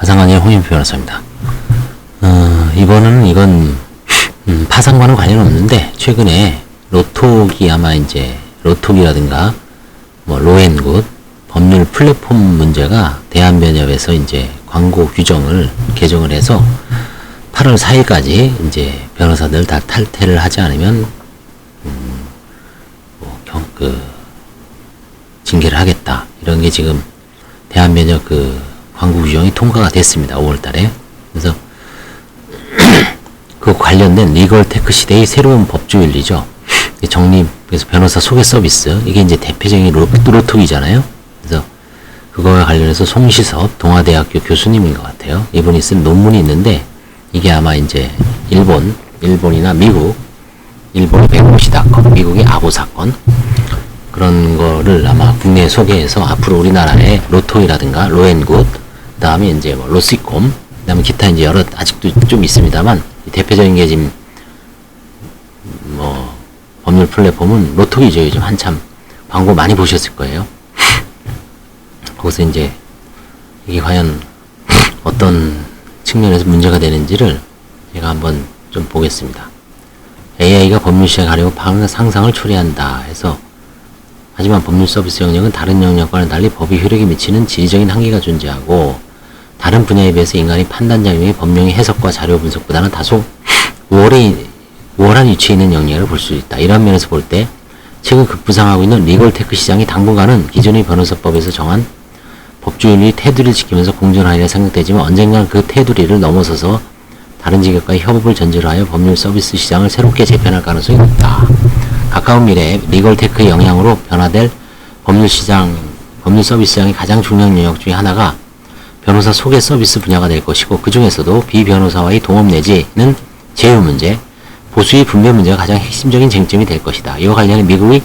파상관의 홍인표 변호사입니다. 이건 파상과는 관련 없는데, 최근에 로톡이 아마 이제, 로톡이라든가, 로앤굿, 법률 플랫폼 문제가 대한변협에서 이제 광고 규정을 개정을 해서 8월 4일까지 이제 변호사들 다 탈퇴를 하지 않으면, 징계를 하겠다. 이런 게 지금 대한변협 광고 규정이 통과가 됐습니다. 5월 달에. 그래서 그 관련된 리걸 테크 시대의 새로운 법조윤리죠. 그래서 변호사 소개 서비스. 이게 이제 대표적인 로톡이잖아요. 그래서 그거와 관련해서 송시섭 동아대학교 교수님인 것 같아요. 이분이 쓴 논문이 있는데, 이게 아마 이제 일본이나 일본의 백오시닷컴, 미국의 아고 사건, 그런 거를 아마 국내에 소개해서 앞으로 우리나라의 로톡이라든가 로앤굿, 그 다음에 이제 로시콤, 그 다음에 기타 이제 여러 아직도 좀 있습니다만, 대표적인 게 지금 법률 플랫폼은 로톡이죠. 요즘 한참 광고 많이 보셨을 거예요. 거기서 이제 이게 과연 어떤 측면에서 문제가 되는지를 제가 한번 좀 보겠습니다. AI가 법률 시장에 가려고 상상을 초래한다 해서, 하지만 법률 서비스 영역은 다른 영역과는 달리 법이 효력에 미치는 지리적인 한계가 존재하고, 다른 분야에 비해서 인간의 판단 작용이 법령의 해석과 자료 분석보다는 다소 우월한 위치에 있는 영역을 볼 수 있다. 이런 면에서 볼 때 최근 급부상하고 있는 리걸 테크 시장이 당분간은 기존의 변호사법에서 정한 법조윤리 테두리를 지키면서 공존하리라 생각되지만, 언젠간 그 테두리를 넘어서서 다른 직업과의 협업을 전제로 하여 법률 서비스 시장을 새롭게 재편할 가능성이 높다. 가까운 미래에 리걸 테크의 영향으로 변화될 법률 서비스 시장의 가장 중요한 영역 중에 하나가 변호사 소개 서비스 분야가 될 것이고, 그 중에서도 비변호사와의 동업 내지는 제휴 문제, 보수의 분배 문제가 가장 핵심적인 쟁점이 될 것이다. 이와 관련해 미국의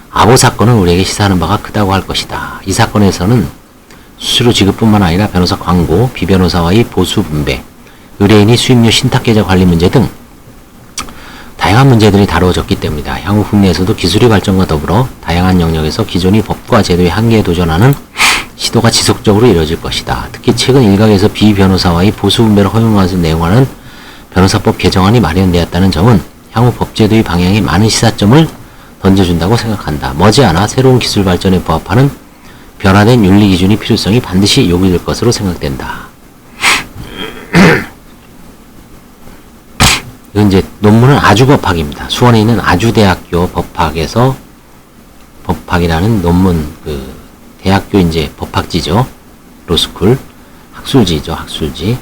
아보 사건은 우리에게 시사하는 바가 크다고 할 것이다. 이 사건에서는 수수료 지급뿐만 아니라 변호사 광고, 비변호사와의 보수 분배, 의뢰인이 수임료 신탁 계좌 관리 문제 등 다양한 문제들이 다루어졌기 때문이다. 향후 국내에서도 기술의 발전과 더불어 다양한 영역에서 기존의 법과 제도의 한계에 도전하는 시도가 지속적으로 이루어질 것이다. 특히 최근 일각에서 비변호사와의 보수 분배를 허용하는 것을 내용하는 변호사법 개정안이 마련되었다는 점은 향후 법제도의 방향에 많은 시사점을 던져준다고 생각한다. 머지않아 새로운 기술 발전에 부합하는 변화된 윤리 기준의 필요성이 반드시 요구될 것으로 생각된다. 이건 이제 논문은 아주법학입니다. 수원에 있는 아주대학교 법학에서 법학이라는 논문, 대학교 이제 법학지죠. 로스쿨. 학술지죠. 학술지.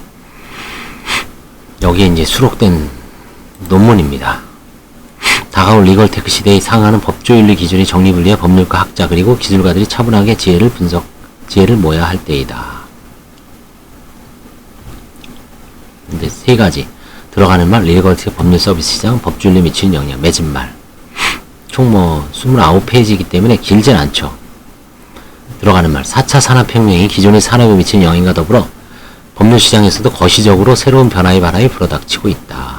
여기에 이제 수록된 논문입니다. 다가올 리걸 테크 시대에 상하는 법조윤리 기준이 정리분리해 법률가 학자 그리고 기술가들이 차분하게 지혜를 모아야 할 때이다. 근데 세 가지 들어가는 말: 리걸 테크, 법률 서비스 시장, 법조윤리에 미치는 영향, 맺은 말. 총 29페이지이기 때문에 길진 않죠. 들어가는 말: 4차 산업혁명이 기존의 산업에 미치는 영향과 더불어 법률 시장에서도 거시적으로 새로운 변화의 바람이 불어닥치고 있다.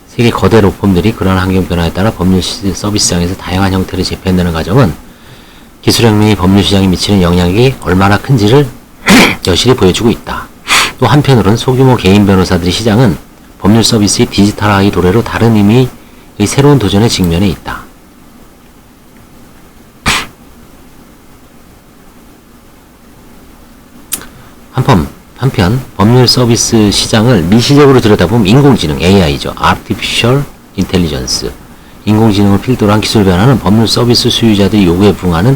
세계 거대 로펌들이 그러한 환경 변화에 따라 법률 서비스 시장에서 다양한 형태를 재편되는 과정은 기술혁명이 법률 시장에 미치는 영향이 얼마나 큰지를 여실히 보여주고 있다. 또 한편으로는 소규모 개인 변호사들의 시장은 법률 서비스의 디지털화의 도래로 다른 의미의 새로운 도전에 직면해 있다. 한편 법률 서비스 시장을 미시적으로 들여다보면 인공지능, AI죠. Artificial Intelligence. 인공지능을 필두로 한 기술 변화는 법률 서비스 수요자들의 요구에 부응하는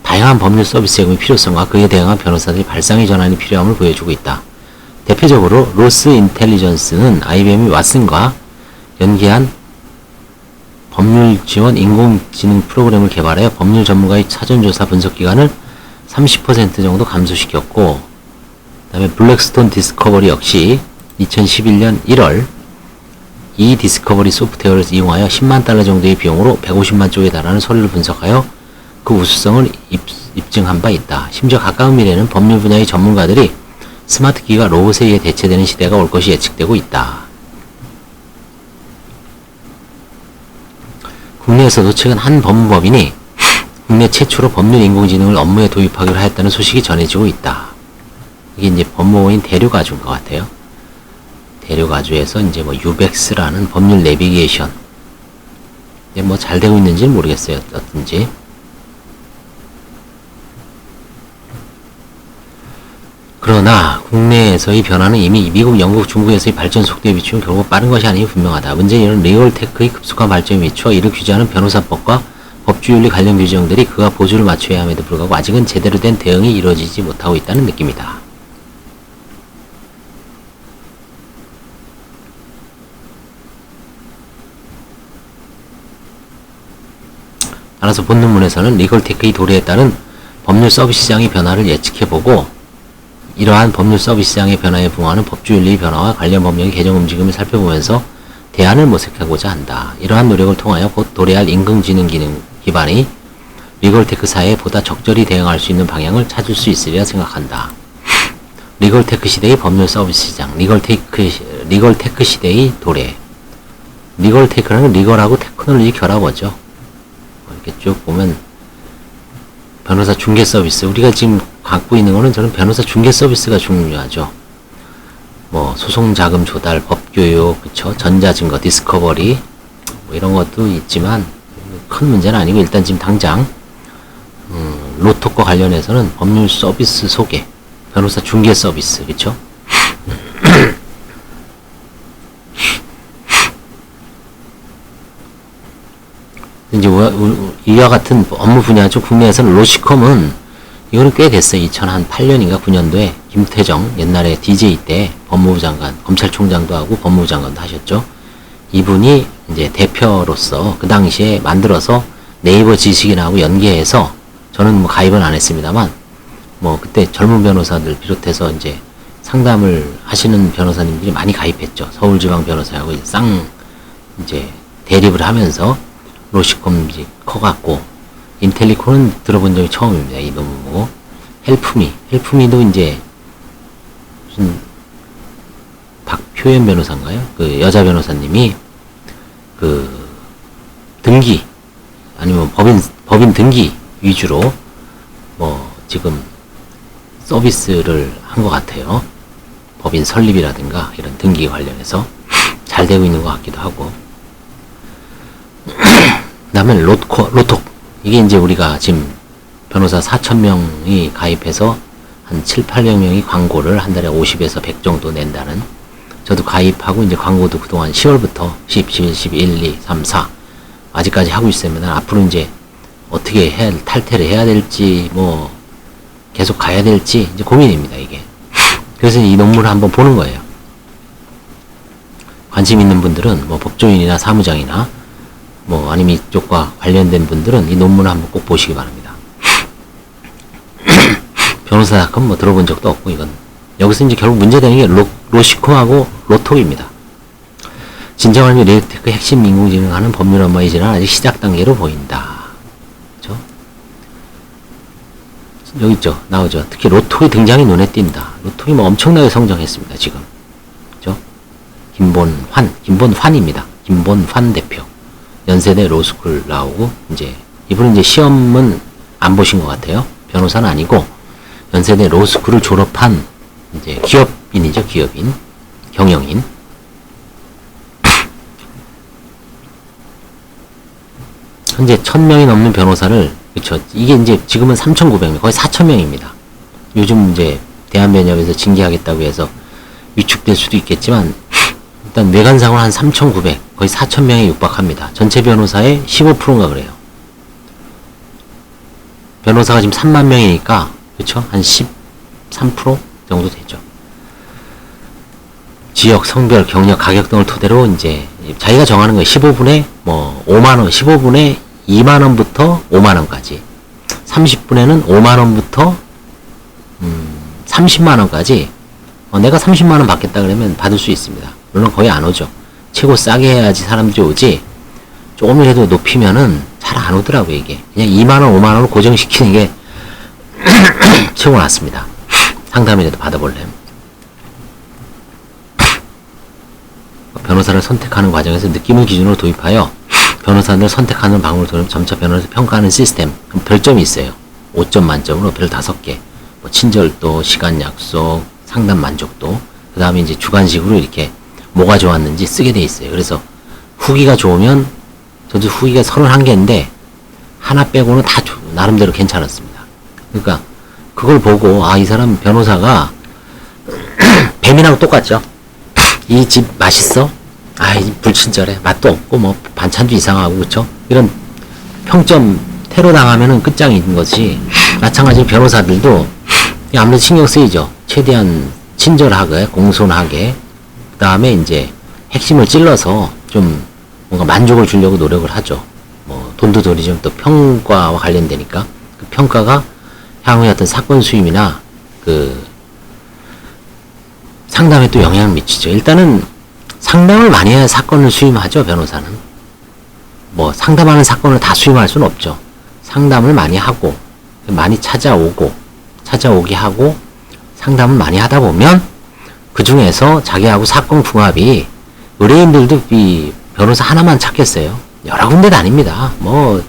다양한 법률 서비스 제공의 필요성과 그에 대응한 변호사들의 발상의 전환이 필요함을 보여주고 있다. 대표적으로 로스 인텔리전스는 IBM이 왓슨과 연계한 법률 지원 인공지능 프로그램을 개발하여 법률 전문가의 사전조사 분석 기간을 30% 정도 감소시켰고, 그 다음에 블랙스톤 디스커버리 역시 2011년 1월 이 디스커버리 소프트웨어를 이용하여 10만 달러 정도의 비용으로 150만 쪽에 달하는 서류를 분석하여 그 우수성을 입증한 바 있다. 심지어 가까운 미래에는 법률 분야의 전문가들이 스마트 기기가 로봇에 의해 대체되는 시대가 올 것이 예측되고 있다. 국내에서도 최근 한 법무법인이 국내 최초로 법률 인공지능을 업무에 도입하기로 하였다는 소식이 전해지고 있다. 이게 이제 법무부인 대륙아주인 것 같아요. 대륙아주에서 이제 뭐 유백스라는 법률 내비게이션. 이게 뭐 잘 되고 있는지는 모르겠어요. 어떤지. 그러나 국내에서의 변화는 이미 미국, 영국, 중국에서의 발전 속도에 비추면 결국 빠른 것이 아니니 분명하다. 문제는 이런 리얼테크의 급속한 발전에 비추어 이를 규제하는 변호사법과 법주윤리 관련 규정들이 그가 보조를 맞춰야 함에도 불구하고 아직은 제대로 된 대응이 이루어지지 못하고 있다는 느낌이다. 따라서 본문에서는 리걸테크의 도래에 따른 법률 서비스 시장의 변화를 예측해보고 이러한 법률 서비스 시장의 변화에 부응하는 법주윤리 변화와 관련 법령의 개정 움직임을 살펴보면서 대안을 모색하고자 한다. 이러한 노력을 통하여 곧 도래할 인공지능 기능 기반의 리걸테크 사회에 보다 적절히 대응할 수 있는 방향을 찾을 수 있으리라 생각한다. 리걸테크 시대의 법률 서비스 시장, 리걸테크 시대의 도래. 리걸테크라는 리걸하고 테크놀로지 결합어죠. 이렇게 쭉 보면 변호사 중개 서비스, 우리가 지금 갖고 있는 거는 저는 변호사 중개 서비스가 중요하죠. 뭐 소송 자금 조달, 법교육, 그쵸? 전자증거, 디스커버리 뭐 이런 것도 있지만 큰 문제는 아니고 일단 지금 당장 로톡과 관련해서는 법률 서비스 소개, 변호사 중개 서비스, 그쵸? 이제 이와 같은 업무 분야죠. 국내에서는 로시컴은 이거는 꽤 됐어요. 2008년인가 9년도에 김태정 옛날에 DJ 때 법무부 장관, 검찰총장도 하고 법무부 장관도 하셨죠. 이분이 이제 대표로서 그 당시에 만들어서 네이버 지식인하고 연계해서 저는 뭐 가입은 안 했습니다만 뭐 그때 젊은 변호사들 비롯해서 이제 상담을 하시는 변호사님들이 많이 가입했죠. 서울지방 변호사하고 이제 대립을 하면서 로시컴 커갖고 인텔리코는 들어본 적이 처음입니다. 이 놈은 헬프미도 이제 무슨 박표현 변호사인가요? 그 여자 변호사님이 그 등기 아니면 법인 등기 위주로 뭐 지금 서비스를 한 것 같아요. 법인 설립이라든가 이런 등기 관련해서 잘 되고 있는 것 같기도 하고. 그다음에 로톡 이게 이제 우리가 지금 변호사 4,000명이 가입해서 한 7,800명이 광고를 한 달에 50에서 100 정도 낸다는, 저도 가입하고 이제 광고도 그동안 10월부터 10, 11, 12, 1, 2, 3, 4 아직까지 하고 있습니다. 앞으로 이제 어떻게 탈퇴를 해야 될지 뭐 계속 가야 될지 이제 고민입니다, 이게. 그래서 이 논문을 한번 보는 거예요. 관심 있는 분들은 뭐 법조인이나 사무장이나 뭐 아니면 이쪽과 관련된 분들은 이 논문을 한번 꼭 보시기 바랍니다. 변호사학은 뭐 들어본 적도 없고, 이건 여기서 이제 결국 문제되는 게 로시콤하고 로톡입니다. 진정한 리얼테크 핵심 인공지능하는 법률 업무의 진화는 아직 시작 단계로 보인다. 그렇죠? 여기 있죠, 나오죠. 특히 로톡의 등장이 눈에 띈다. 로톡이 뭐 엄청나게 성장했습니다, 지금. 그렇죠? 김본환입니다. 김본환 대표. 연세대 로스쿨 나오고, 이제 이분은 이제 시험은 안 보신 것 같아요. 변호사는 아니고 연세대 로스쿨을 졸업한 이제 기업인이죠, 기업인, 경영인. 현재 1,000명이 넘는 변호사를, 그쵸, 이게 이제 지금은 3,900명, 거의 4,000명입니다. 요즘 이제 대한변협에서 징계하겠다고 해서 위축될 수도 있겠지만 일단 외관상으로 한 3,900, 거의 4,000명에 육박합니다. 전체 변호사의 15%인가 그래요. 변호사가 지금 3만 명이니까, 그쵸? 한 13% 정도 되죠. 지역, 성별, 경력, 가격 등을 토대로 이제 자기가 정하는 거예요. 15분에 뭐 5만원, 15분에 2만원부터 5만원까지. 30분에는 5만원부터 30만원까지. 내가 30만원 받겠다 그러면 받을 수 있습니다. 물론 거의 안 오죠. 최고 싸게 해야지 사람들이 오지, 조금이라도 높이면은 잘 안 오더라고요, 이게. 그냥 2만원, 5만원을 고정시키는 게 최고 낫습니다. 상담이라도 받아볼래면. 변호사를 선택하는 과정에서 느낌을 기준으로 도입하여 변호사들 선택하는 방법을 통해 점차 변호사 평가하는 시스템. 그럼 별점이 있어요. 5점 만점으로 별 5개. 뭐 친절도, 시간 약속, 상담 만족도. 그 다음에 이제 주관식으로 이렇게 뭐가 좋았는지 쓰게 돼 있어요. 그래서 후기가 좋으면, 저도 후기가 31개인데 하나 빼고는 다 나름대로 괜찮았습니다. 그러니까 그걸 보고 이 사람 변호사가 뱀이랑 똑같죠. 이 집 맛있어? 이 불친절해. 맛도 없고 뭐 반찬도 이상하고 그쵸? 이런 평점 테러 당하면은 끝장인 거지. 마찬가지로 변호사들도 아무래도 신경 쓰이죠. 최대한 친절하게, 공손하게, 그 다음에 이제 핵심을 찔러서 좀 뭔가 만족을 주려고 노력을 하죠. 뭐 돈도 돈이지만 또 평가와 관련되니까 그 평가가 향후에 어떤 사건 수임이나 그 상담에 또 영향을 미치죠. 일단은 상담을 많이 해야 사건을 수임하죠. 변호사는 뭐 상담하는 사건을 다 수임할 수는 없죠. 상담을 많이 하고 많이 찾아오게 하고 상담을 많이 하다 보면 그 중에서 자기하고 사건 궁합이, 의뢰인들도 이 변호사 하나만 찾겠어요. 여러 군데 다닙니다. 뭐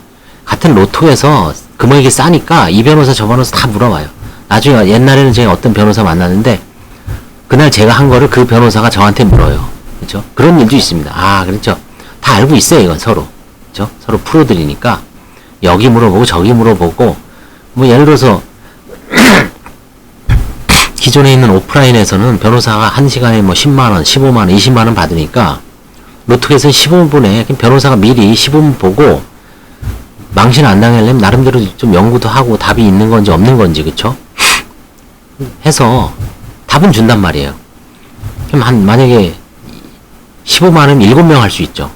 같은 로또에서 금액이 싸니까 이 변호사 저 변호사 다 물어봐요. 나중에 옛날에는 제가 어떤 변호사 만났는데 그날 제가 한 거를 그 변호사가 저한테 물어요. 그렇죠? 그런 일도 있습니다. 그렇죠. 다 알고 있어요. 이건 서로. 그렇죠? 서로 프로들이니까 여기 물어보고 저기 물어보고, 뭐 예를 들어서 기존에 있는 오프라인에서는 변호사가 1시간에 뭐 10만원, 15만원, 20만원 받으니까 로톡에서는 15분에 변호사가 미리 15분 보고 망신 안 당하려면 나름대로 좀 연구도 하고 답이 있는 건지 없는 건지, 그쵸? 해서 답은 준단 말이에요. 그럼 만약에 15만원 7명 할 수 있죠.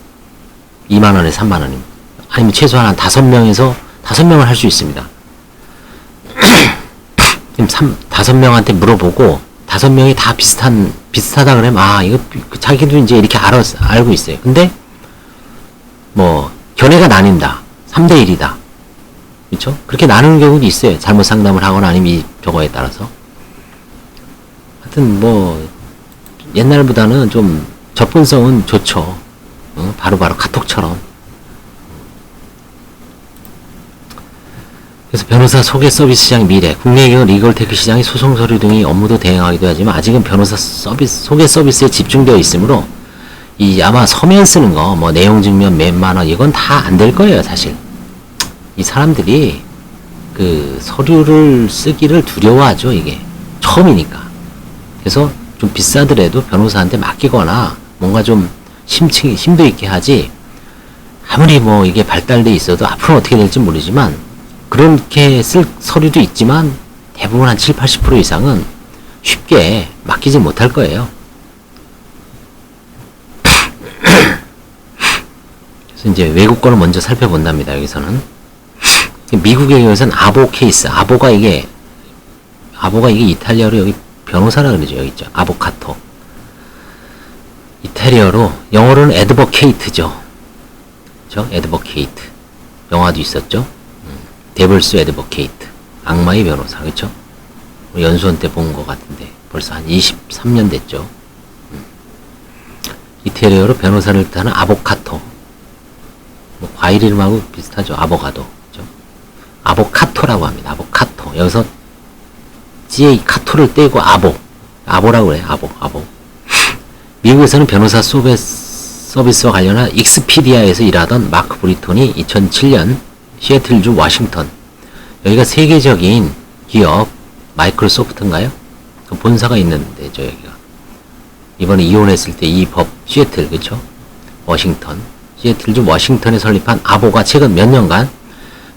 2만원에 3만원이면. 아니면 최소한 한 5명에서 5명을 할 수 있습니다. 그럼 5명한테 물어보고 5명이 다 비슷하다 그러면 이거 자기도 이제 이렇게 알고 있어요. 근데 뭐 견해가 나뉜다. 3대 1이다. 그렇죠? 그렇게 나누는 경우도 있어요. 잘못 상담을 하거나 아니면 저거에 따라서. 하여튼 뭐 옛날보다는 좀 접근성은 좋죠. 바로바로 카톡처럼. 그래서 변호사 소개 서비스 시장 미래, 국내 경우 리걸테크 시장의 소송 서류 등의 업무도 대행하기도 하지만 아직은 변호사 소개 서비스에 집중되어 있으므로 아마 서면 쓰는 거, 뭐 내용 증명 몇만 원, 이건 다 안 될 거예요. 사실 이 사람들이 그 서류를 쓰기를 두려워하죠. 이게 처음이니까. 그래서 좀 비싸더라도 변호사한테 맡기거나 뭔가 좀 심도 있게 하지, 아무리 뭐 이게 발달돼 있어도 앞으로 어떻게 될지 모르지만 그렇게 쓸 서류도 있지만 대부분 한 70-80% 이상은 쉽게 맡기지 못할 거예요. 그래서 이제 외국 거를 먼저 살펴본답니다. 여기서는 미국의 경우에는 아보 케이스, 아보가 이게 이탈리아로 여기 변호사라 그러죠. 여기 있죠. 아보카토. 이탈리아로, 영어로는 애드버케이트죠. 그죠? 애드버케이트. 영화도 있었죠. 데블스 애드버케이트. 악마의 변호사. 그쵸? 연수원 때 본 것 같은데 벌써 한 23년 됐죠. 이탈리아로 변호사를 뜻하는 아보카토. 뭐 과일 이름하고 비슷하죠. 아보가도. 그죠? 아보카토라고 합니다. 아보카토. 여기서 CA 카토를 떼고 아보라고 그래요. 아보. 미국에서는 변호사 서비스와 관련한 익스피디아에서 일하던 마크 브리톤이 2007년 시애틀주 워싱턴, 여기가 세계적인 기업 마이크로소프트인가요? 그 본사가 있는데죠. 여기가 이번에 이혼했을 때 이 법 시애틀, 그쵸? 워싱턴, 시애틀주 워싱턴에 설립한 아보가 최근 몇 년간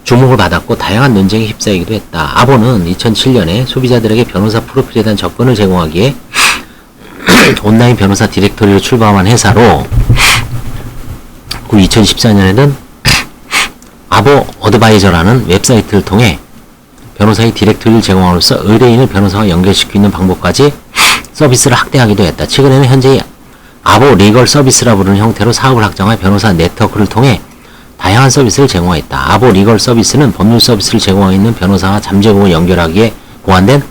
주목을 받았고 다양한 논쟁에 휩싸이기도 했다. 아보는 2007년에 소비자들에게 변호사 프로필에 대한 접근을 제공하기에 온라인 변호사 디렉토리로 출범한 회사로, 그 2014년에는 아보 어드바이저라는 웹사이트를 통해 변호사의 디렉토리를 제공함으로써 의뢰인을 변호사와 연결시키는 방법까지 서비스를 확대하기도 했다. 최근에는 현재 아보 리걸 서비스라 부르는 형태로 사업을 확장해 변호사 네트워크를 통해 다양한 서비스를 제공하였다. 아보 리걸 서비스는 법률 서비스를 제공하고 있는 변호사와 잠재공을 연결하기에 고안된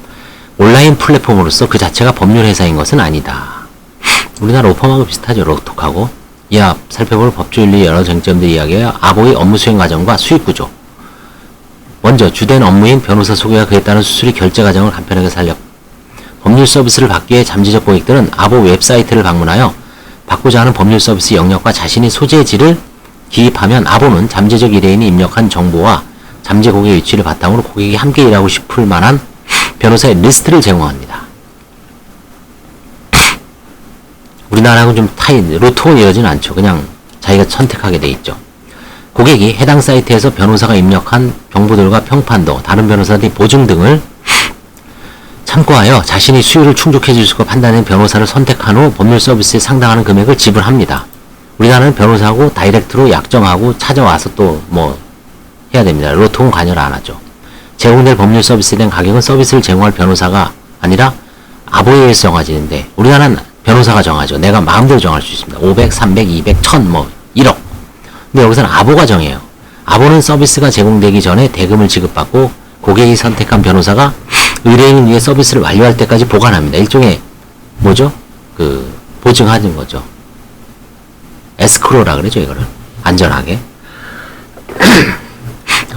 온라인 플랫폼으로서 그 자체가 법률 회사인 것은 아니다. 우리나라 오펌하고 비슷하죠. 로톡하고. 이하 살펴볼 법조윤리 여러 쟁점들 이야기하여 아보의 업무 수행 과정과 수익 구조. 먼저 주된 업무인 변호사 소개와 그에 따른 수수료 결제 과정을 간편하게 살려 법률 서비스를 받기 위해 잠재적 고객들은 아보 웹사이트를 방문하여 받고자 하는 법률 서비스 영역과 자신의 소재지를 기입하면 아보는 잠재적 의뢰인이 입력한 정보와 잠재 고객의 위치를 바탕으로 고객이 함께 일하고 싶을 만한 변호사의 리스트를 제공합니다. 우리나라하고는 좀 로톡은 이러진 않죠. 그냥 자기가 선택하게 돼 있죠. 고객이 해당 사이트에서 변호사가 입력한 정보들과 평판도, 다른 변호사들의 보증 등을 참고하여 자신이 수요를 충족해 줄 수 있고 판단된 변호사를 선택한 후 법률 서비스에 상당하는 금액을 지불합니다. 우리나라는 변호사하고 다이렉트로 약정하고 찾아와서 또 뭐 해야 됩니다. 로통은 관여를 안 하죠. 제공될 법률 서비스에 대한 가격은 서비스를 제공할 변호사가 아니라 아보에 의해서 정해지는데 우리나라는 변호사가 정하죠. 내가 마음대로 정할 수 있습니다. 500, 300, 200, 1000, 뭐 1억. 근데 여기서는 아보가 정해요. 아보는 서비스가 제공되기 전에 대금을 지급받고 고객이 선택한 변호사가 의뢰인을 위해 서비스를 완료할 때까지 보관합니다. 일종의 뭐죠? 보증하는 거죠. 에스크로라 그러죠, 이거를. 안전하게.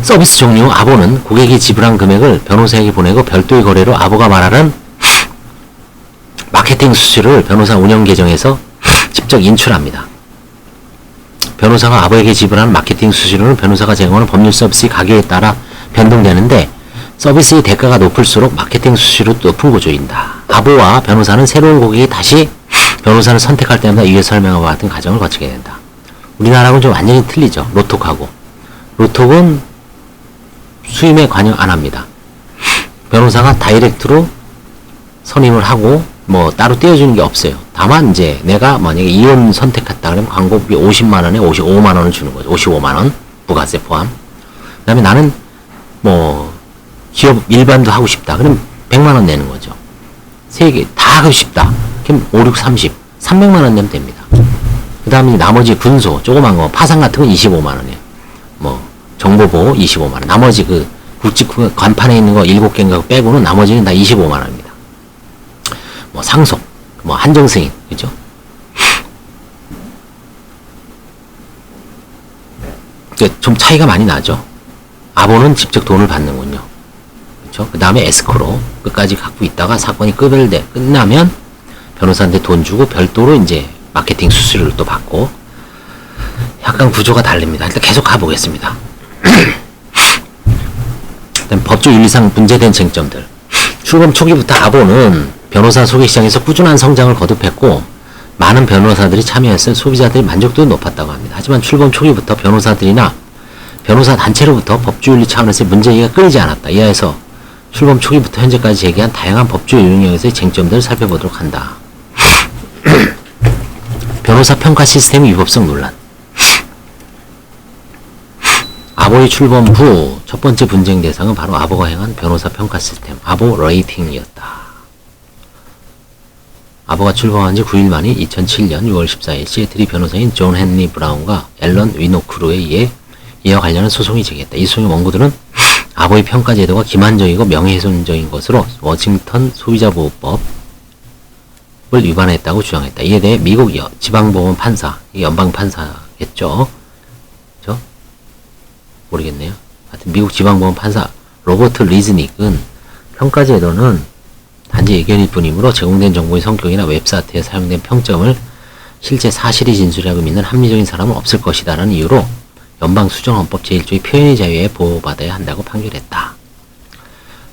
서비스 종료 아보는 고객이 지불한 금액을 변호사에게 보내고 별도의 거래로 아보가 말하는 마케팅 수수료를 변호사 운영 계정에서 직접 인출합니다. 변호사가 아보에게 지불하는 마케팅 수수료는 변호사가 제공하는 법률 서비스의 가격에 따라 변동되는데 서비스의 대가가 높을수록 마케팅 수수료도 높은 구조입니다. 아보와 변호사는 새로운 고객이 다시 변호사를 선택할 때마다 위에 설명한 것 같은 과정을 거치게 된다. 우리나라하고는 좀 완전히 틀리죠. 로톡하고. 로톡은 수임에 관여 안 합니다. 변호사가 다이렉트로 선임을 하고 뭐 따로 떼어주는 게 없어요. 다만 이제 내가 만약에 이혼 선택했다 그러면 광고비 50만원에 55만원을 주는 거죠. 55만원 부가세 포함. 그 다음에 나는 뭐 기업 일반도 하고 싶다. 그럼 100만원 내는 거죠. 3개 다 하고 싶다. 그럼 5, 6, 30. 300만원 내면 됩니다. 그 다음에 나머지 군소, 조그만 거, 파산 같은 건 25만원이에요. 뭐, 정보보호 25만원. 나머지 굵직 간판에 있는 거 7개인가 빼고는 나머지는 다 25만원입니다. 뭐, 상속, 뭐, 한정승인. 그죠? 좀 차이가 많이 나죠. 아보는 직접 돈을 받는군요. 그 다음에 에스크로 끝까지 갖고 있다가 사건이 끝나면 변호사한테 돈 주고 별도로 이제 마케팅 수수료를 또 받고 약간 구조가 다릅니다. 일단 계속 가보겠습니다. 일단 법조 윤리상 문제된 쟁점들. 출범 초기부터 아보는 변호사 소개 시장에서 꾸준한 성장을 거듭했고 많은 변호사들이 참여했을 소비자들의 만족도도 높았다고 합니다. 하지만 출범 초기부터 변호사들이나 변호사 단체로부터 법조윤리 차원에서의 문제제기가 끊이지 않았다. 이하에서 출범 초기부터 현재까지 제기한 다양한 법조 영역에서의 쟁점들을 살펴보도록 한다. 변호사 평가 시스템 위법성 논란. 아보의 출범 후 첫 번째 분쟁 대상은 바로 아보가 행한 변호사 평가 시스템, 아보 레이팅이었다. 아보가 출범한 지 9일 만인 2007년 6월 14일 시애틀의 변호사인 존 헨리 브라운과 앨런 위노크루에 의해 이와 관련한 소송이 제기했다. 이 소송의 원고들은 아보의 평가 제도가 기만적이고 명예훼손적인 것으로 워싱턴 소비자보호법을 위반했다고 주장했다. 이에 대해 미국 지방법원 판사, 연방 판사겠죠? 그죠? 모르겠네요. 하여튼 미국 지방법원 판사 로버트 리즈닉은 평가 제도는 단지 의견일 뿐이므로 제공된 정보의 성격이나 웹사이트에 사용된 평점을 실제 사실이 진술이라고 믿는 합리적인 사람은 없을 것이다 라는 이유로 연방수정헌법 제1조의 표현의 자유에 보호받아야 한다고 판결했다.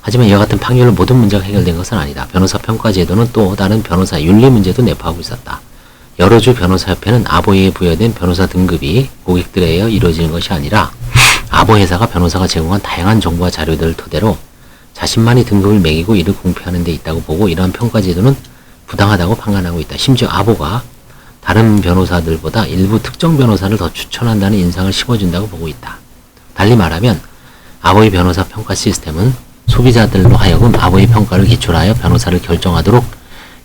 하지만 이와 같은 판결로 모든 문제가 해결된 것은 아니다. 변호사 평가 제도는 또 다른 변호사 윤리 문제도 내포하고 있었다. 여러 주 변호사협회는 아보에 부여된 변호사 등급이 고객들에 의해 이루어지는 것이 아니라 아보 회사가 변호사가 제공한 다양한 정보와 자료들을 토대로 자신만이 등급을 매기고 이를 공표하는 데 있다고 보고 이러한 평가 제도는 부당하다고 판단하고 있다. 심지어 아보가 다른 변호사들보다 일부 특정 변호사를 더 추천한다는 인상을 심어준다고 보고 있다. 달리 말하면 아보의 변호사 평가 시스템은 소비자들로 하여금 아보의 평가를 기초로 하여 변호사를 결정하도록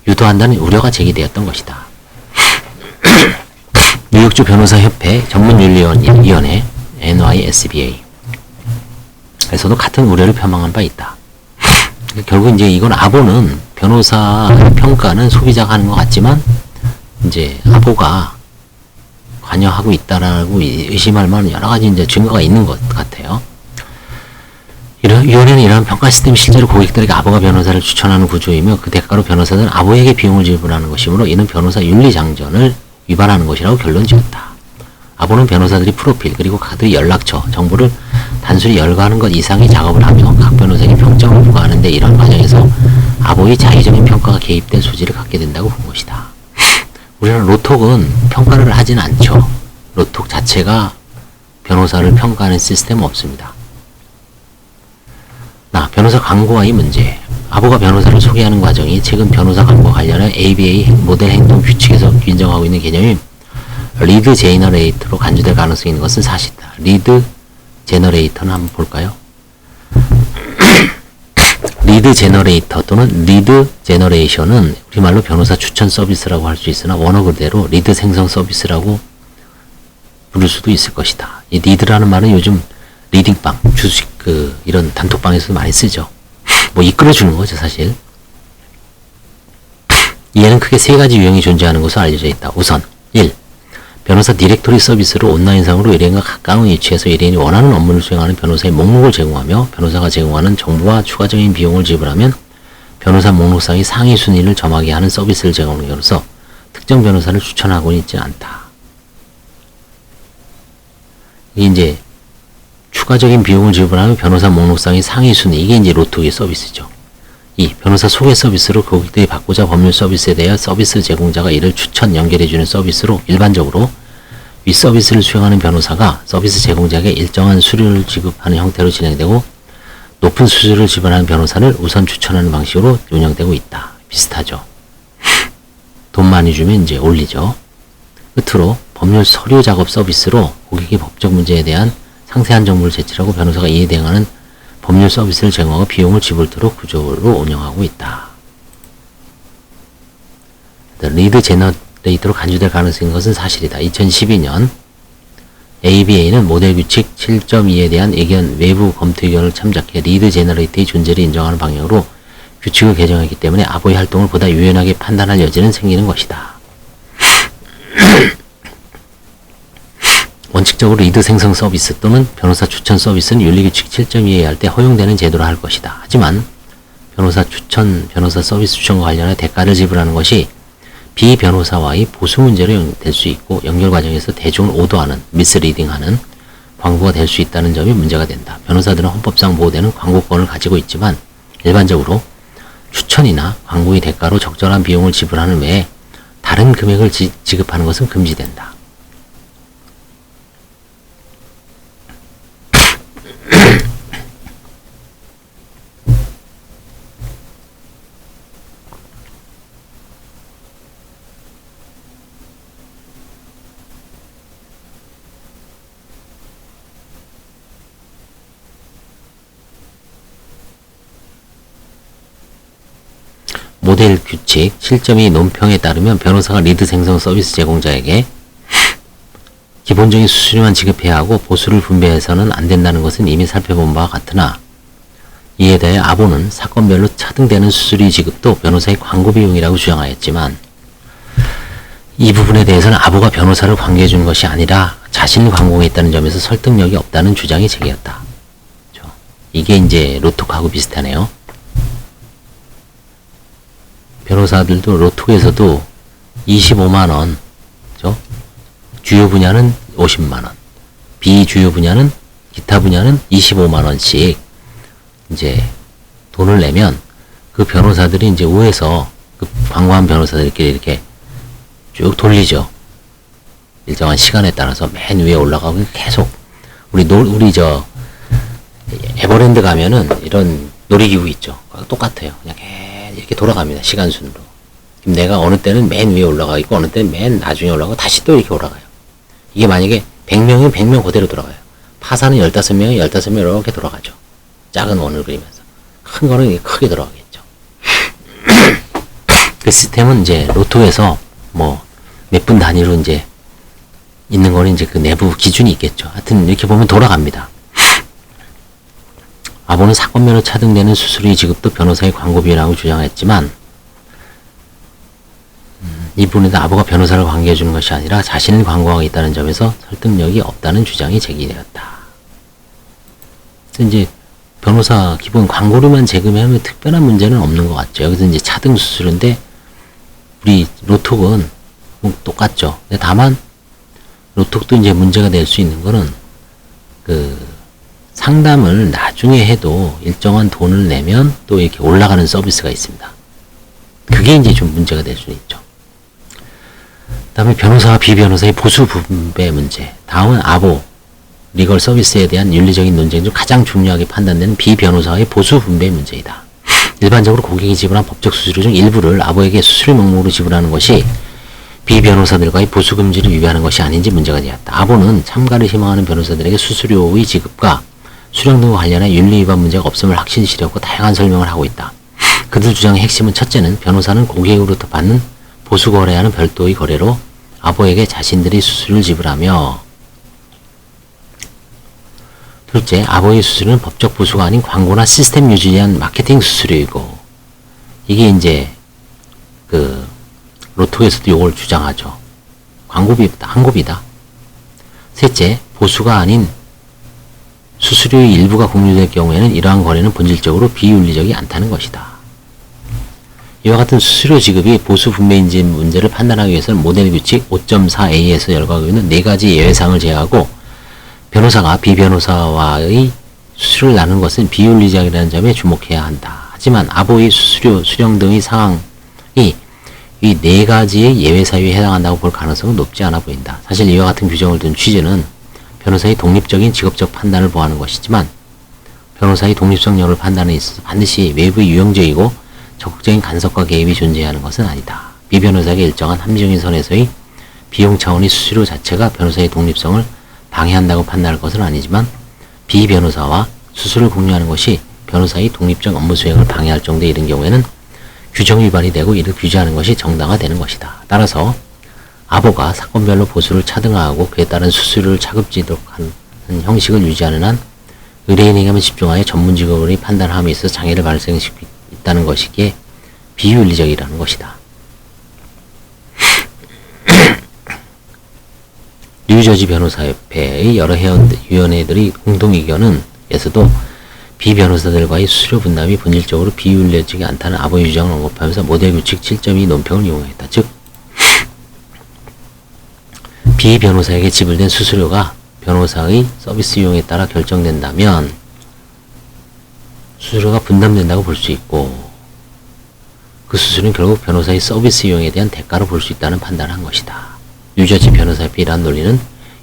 유도한다는 우려가 제기되었던 것이다. 뉴욕주 변호사협회 전문윤리위원회 NYSBA 에서도 같은 우려를 표명한 바 있다. 결국 이제 이건 아보는 변호사 평가는 소비자가 하는 것 같지만 이제 아보가 관여하고 있다라고 의심할 만한 여러 가지 이제 증거가 있는 것 같아요. 위원회는 이러한 평가 시스템이 실제로 고객들에게 아보가 변호사를 추천하는 구조이며 그 대가로 변호사들은 아보에게 비용을 지불하는 것이므로 이는 변호사 윤리장전을 위반하는 것이라고 결론 지었다. 아보는 변호사들이 프로필 그리고 카드 연락처 정보를 단순히 열거하는 것 이상의 작업을 하며 각 변호사에게 평점을 부과하는데 이런 과정에서 아보의 자의적인 평가가 개입된 소지를 갖게 된다고 본 것이다. 우리나라 로톡은 평가를 하진 않죠. 로톡 자체가 변호사를 평가하는 시스템은 없습니다. 변호사 광고와의 문제. 아보가 변호사를 소개하는 과정이 최근 변호사 광고 관련한 ABA 모델 행동 규칙에서 인정하고 있는 개념인 리드 제너레이터로 간주될 가능성이 있는 것은 사실이다. 리드 제너레이터는 한번 볼까요? 리드 제너레이터 또는 리드 제너레이션은 우리말로 변호사 추천 서비스라고 할 수 있으나 원어 그대로 리드 생성 서비스라고 부를 수도 있을 것이다. 이 리드라는 말은 요즘 리딩방, 주식 이런 단톡방에서도 많이 쓰죠. 뭐 이끌어주는 거죠, 사실. 이에는 크게 세 가지 유형이 존재하는 것으로 알려져 있다. 우선 1. 변호사 디렉토리 서비스로 온라인상으로 의뢰인과 가까운 위치에서 의뢰인이 원하는 업무를 수행하는 변호사의 목록을 제공하며 변호사가 제공하는 정보와 추가적인 비용을 지불하면 변호사 목록상의 상위 순위를 점하게 하는 서비스를 제공함으로써 특정 변호사를 추천하고는 있지 않다. 이게 이제 추가적인 비용을 지불하면 변호사 목록상의 상위 순위, 이게 이제 로톡의 서비스죠. 2. 변호사 소개 서비스로 고객들이 받고자 법률 서비스에 대하여 서비스 제공자가 이를 추천 연결해주는 서비스로 일반적으로 위 서비스를 수행하는 변호사가 서비스 제공자에게 일정한 수수료를 지급하는 형태로 진행되고 높은 수수료를 지불하는 변호사를 우선 추천하는 방식으로 운영되고 있다. 비슷하죠. 돈 많이 주면 이제 올리죠. 끝으로 법률 서류 작업 서비스로 고객의 법적 문제에 대한 상세한 정보를 제출하고 변호사가 이에 대응하는 법률 서비스를 제공하고 비용을 지불토록 구조로 운영하고 있다. 리드 제너레이터로 간주될 가능성인 것은 사실이다. 2012년 ABA는 모델 규칙 7.2에 대한 외부 검토 의견을 참작해 리드 제너레이터의 존재를 인정하는 방향으로 규칙을 개정했기 때문에 아보의 활동을 보다 유연하게 판단할 여지는 생기는 것이다. 원칙적으로 리드 생성 서비스 또는 변호사 추천 서비스는 윤리규칙 7.2에 할 때 허용되는 제도라 할 것이다. 하지만 변호사 서비스 추천과 관련해 대가를 지불하는 것이 비변호사와의 보수 문제로 될 수 있고 연결 과정에서 대중을 오도하는, 미스리딩하는 광고가 될 수 있다는 점이 문제가 된다. 변호사들은 헌법상 보호되는 광고권을 가지고 있지만 일반적으로 추천이나 광고의 대가로 적절한 비용을 지불하는 외에 다른 금액을 지급하는 것은 금지된다. 모델 규칙 7.2 논평에 따르면 변호사가 리드 생성 서비스 제공자에게 기본적인 수수료만 지급해야 하고 보수를 분배해서는 안 된다는 것은 이미 살펴본 바와 같으나 이에 대해 아보는 사건별로 차등되는 수수료 지급도 변호사의 광고 비용이라고 주장하였지만 이 부분에 대해서는 아보가 변호사를 관계해 준 것이 아니라 자신이 광고했다는 점에서 설득력이 없다는 주장이 제기였다. 이게 이제 로톡하고 비슷하네요. 변호사들도 로톡에서도 25만원, 주요 분야는 50만원, 비주요 분야는, 기타 분야는 25만원씩 이제 돈을 내면 그 변호사들이 이제 우에서 그 광고한 변호사들끼리 이렇게 쭉 돌리죠. 일정한 시간에 따라서 맨 위에 올라가고 계속 우리 에버랜드 가면은 이런 놀이기구 있죠. 똑같아요. 그냥 이렇게 돌아갑니다. 시간 순으로. 그럼 내가 어느 때는 맨 위에 올라가 있고 어느 때는 맨 나중에 올라가고 다시 또 이렇게 올라가요. 이게 만약에 100명이면 100명 그대로 돌아가요. 파사는 15명이 15명 이렇게 돌아가죠. 작은 원을 그리면서. 큰 거는 크게 돌아가겠죠. 그 시스템은 이제 로또에서 뭐 몇 분 단위로 이제 있는 거는 이제 그 내부 기준이 있겠죠. 하여튼 이렇게 보면 돌아갑니다. 아보는 사건별로 차등되는 수수료 지급도 변호사의 광고비라고 주장했지만 이 부분에도 아보가 변호사를 관계해주는 것이 아니라 자신을 광고하고 있다는 점에서 설득력이 없다는 주장이 제기되었다. 이제 변호사 기본 광고료만 제공하면 특별한 문제는 없는 것 같죠. 여기서 이제 차등 수수료인데 우리 로톡은 뭐 똑같죠. 근데 다만 로톡도 이제 문제가 될 수 있는 거는 그 상담을 나중에 해도 일정한 돈을 내면 또 이렇게 올라가는 서비스가 있습니다. 그게 이제 좀 문제가 될 수 있죠. 다음에 변호사와 비변호사의 보수 분배 문제. 다음은 아보, 리걸 서비스에 대한 윤리적인 논쟁 중 가장 중요하게 판단되는 비변호사의 보수 분배 문제이다. 일반적으로 고객이 지불한 법적 수수료 중 일부를 아보에게 수수료 명목으로 지불하는 것이 비변호사들과의 보수 금지를 위반하는 것이 아닌지 문제가 되었다. 아보는 참가를 희망하는 변호사들에게 수수료의 지급과 수령 등과 관련해 윤리 위반 문제가 없음을 확신시켰고 다양한 설명을 하고 있다. 그들 주장의 핵심은 첫째는 변호사는 고객으로부터 받는 보수 거래하는 별도의 거래로 아보에게 자신들이 수수료를 지불하며, 둘째, 아보의 수수료는 법적 보수가 아닌 광고나 시스템 유지에 대한 마케팅 수수료이고, 이게 이제 그 로톡에서도 이걸 주장하죠. 광고비다, 항고비다. 셋째, 보수가 아닌 수수료의 일부가 공유될 경우에는 이러한 거래는 본질적으로 비윤리적이 않다는 것이다. 이와 같은 수수료 지급이 보수 분배인지 문제를 판단하기 위해서는 모델 규칙 5.4a에서 열거하고 있는 4가지 예외사항을 제외하고 변호사가 비변호사와의 수수료를 나누는 것은 비윤리적이라는 점에 주목해야 한다. 하지만 아보의 수수료 수령 등의 상황이 이 4가지의 예외 사유에 해당한다고 볼 가능성은 높지 않아 보인다. 사실 이와 같은 규정을 둔 취지는 변호사의 독립적인 직업적 판단을 보호하는 것이지만 변호사의 독립성 여부를 판단에 있어서 반드시 외부의 유형적이고 적극적인 간섭과 개입이 존재하는 것은 아니다. 비변호사에게 일정한 합리적인 선에서의 비용 차원의 수수료 자체가 변호사의 독립성을 방해한다고 판단할 것은 아니지만 비변호사와 수수료를 공유하는 것이 변호사의 독립적 업무 수행을 방해할 정도에 이른 경우에는 규정 위반이 되고 이를 규제하는 것이 정당화되는 것이다. 따라서 아보가 사건별로 보수를 차등화하고 그에 따른 수수료를 차급지도록 하는 형식을 유지하는 한 의뢰인에게만 집중하여 전문 직업의 판단함에 있어서 장애를 발생시키고 있다는 것이기에 비윤리적이라는 것이다. 뉴저지 변호사협회의 여러 위원회들의 공동의견은 에서도 비변호사들과의 수수료 분담이 본질적으로 비윤리적이 않다는 아보의 주장을 언급하면서 모델 규칙 7.2 논평을 이용했다. 즉, 비변호사에게 지불된 수수료가 변호사의 서비스 이용에 따라 결정된다면 수수료가 분담된다고 볼 수 있고 그 수수료는 결국 변호사의 서비스 이용에 대한 대가로 볼 수 있다는 판단을 한 것이다. 뉴저지 변호사협회 이러한 논리는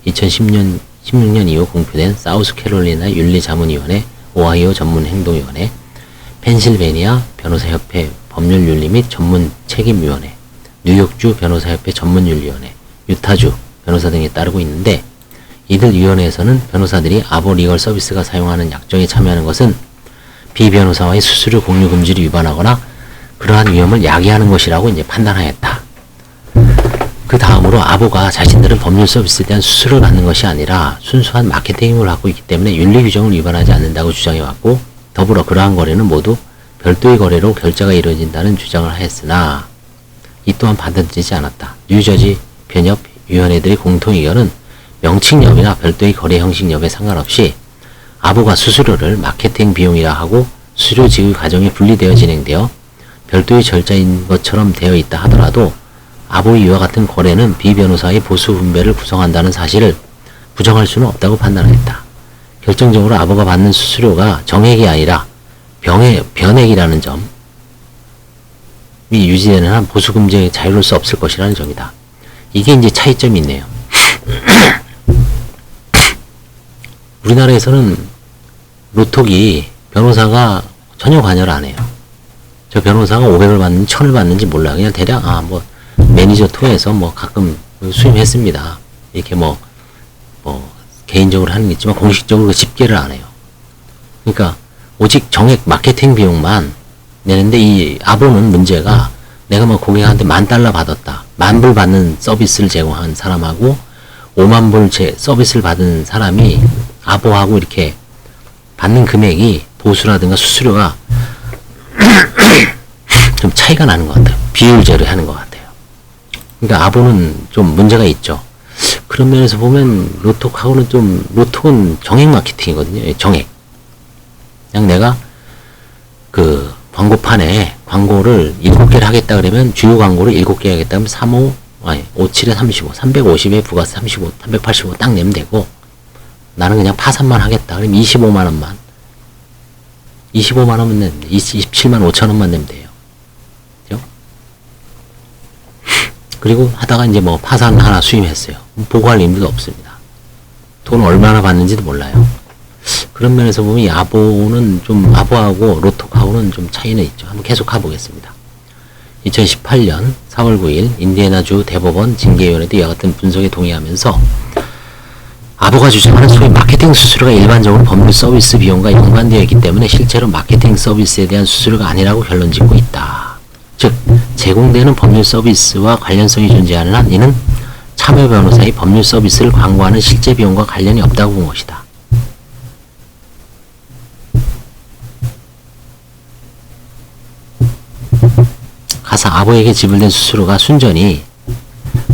2016년 이후 공표된 사우스캐롤리나 윤리자문위원회, 오하이오 전문행동위원회, 펜실베니아 변호사협회 법률윤리 및 전문책임위원회, 뉴욕주 변호사협회 전문윤리위원회, 유타주 변호사 등에 따르고 있는데 이들 위원회에서는 변호사들이 아보 리걸 서비스가 사용하는 약정에 참여하는 것은 비변호사와의 수수료 공유 금지를 위반하거나 그러한 위험을 야기하는 것이라고 이제 판단하였다. 그 다음으로 아보가 자신들은 법률 서비스에 대한 수수료를 받는 것이 아니라 순수한 마케팅 힘을 갖고 있기 때문에 윤리 규정을 위반하지 않는다고 주장해왔고 더불어 그러한 거래는 모두 별도의 거래로 결제가 이루어진다는 주장을 하였으나 이 또한 받아들이지 않았다. 뉴저지 변협 위원회들의 공통의견은 명칭 여부나 별도의 거래 형식 여부에 상관없이 아보가 수수료를 마케팅 비용이라 하고 수수료 지급 과정이 분리되어 진행되어 별도의 절차인 것처럼 되어 있다 하더라도 아보의 이와 같은 거래는 비변호사의 보수 분배를 구성한다는 사실을 부정할 수는 없다고 판단했다. 결정적으로 아보가 받는 수수료가 정액이 아니라 변액이라는 점이 유지되는 한 보수 금지에 자유로울 수 없을 것이라는 점이다. 이게 이제 차이점이 있네요. 우리나라에서는 로톡이 변호사가 전혀 관여를 안 해요. 저 변호사가 500을 받는지 1000을 받는지 몰라요. 그냥 대략 뭐 매니저 통해서 뭐 가끔 수임했습니다. 이렇게 뭐 개인적으로 하는 게 있지만 공식적으로 집계를 안 해요. 그러니까 오직 정액 마케팅 비용만 내는데 이 아보는 문제가 내가 뭐 고객한테 $10,000 받았다. 10,000불 받는 서비스를 제공한 사람하고 50,000불 서비스를 받은 사람이 아보하고 이렇게 받는 금액이 보수라든가 수수료가 좀 차이가 나는 것 같아요. 비율제로 하는 것 같아요. 그러니까 아보는 좀 문제가 있죠. 그런 면에서 보면 로톡하고는 좀, 로톡은 정액 마케팅이거든요. 정액. 그냥 내가 그 광고판에 광고를 7개를 하겠다 그러면 주요 광고를 7개 하겠다 하면 57에 35, 350에 부가세 35, 385 딱 내면 되고, 나는 그냥 파산만 하겠다 그러면 25만원만, 25만원만 내면 돼. 27만 5천원만 내면 돼요. 그죠? 그리고 하다가 이제 뭐 파산 하나 수임했어요. 보고할 의무도 없습니다. 돈 얼마나 받는지도 몰라요. 그런 면에서 보면 이 아보는 좀, 아보하고 로톡하고는 좀 차이는 있죠. 한번 계속 가보겠습니다. 2018년 4월 9일 인디애나주 대법원 징계위원회도 이와 같은 분석에 동의하면서 아보가 주장하는 소위 마케팅 수수료가 일반적으로 법률 서비스 비용과 연관되어 있기 때문에 실제로 마케팅 서비스에 대한 수수료가 아니라고 결론 짓고 있다. 즉, 제공되는 법률 서비스와 관련성이 존재하는 한 이는 참여 변호사의 법률 서비스를 광고하는 실제 비용과 관련이 없다고 본 것이다. 가사 아보에게 지불된 수수료가 순전히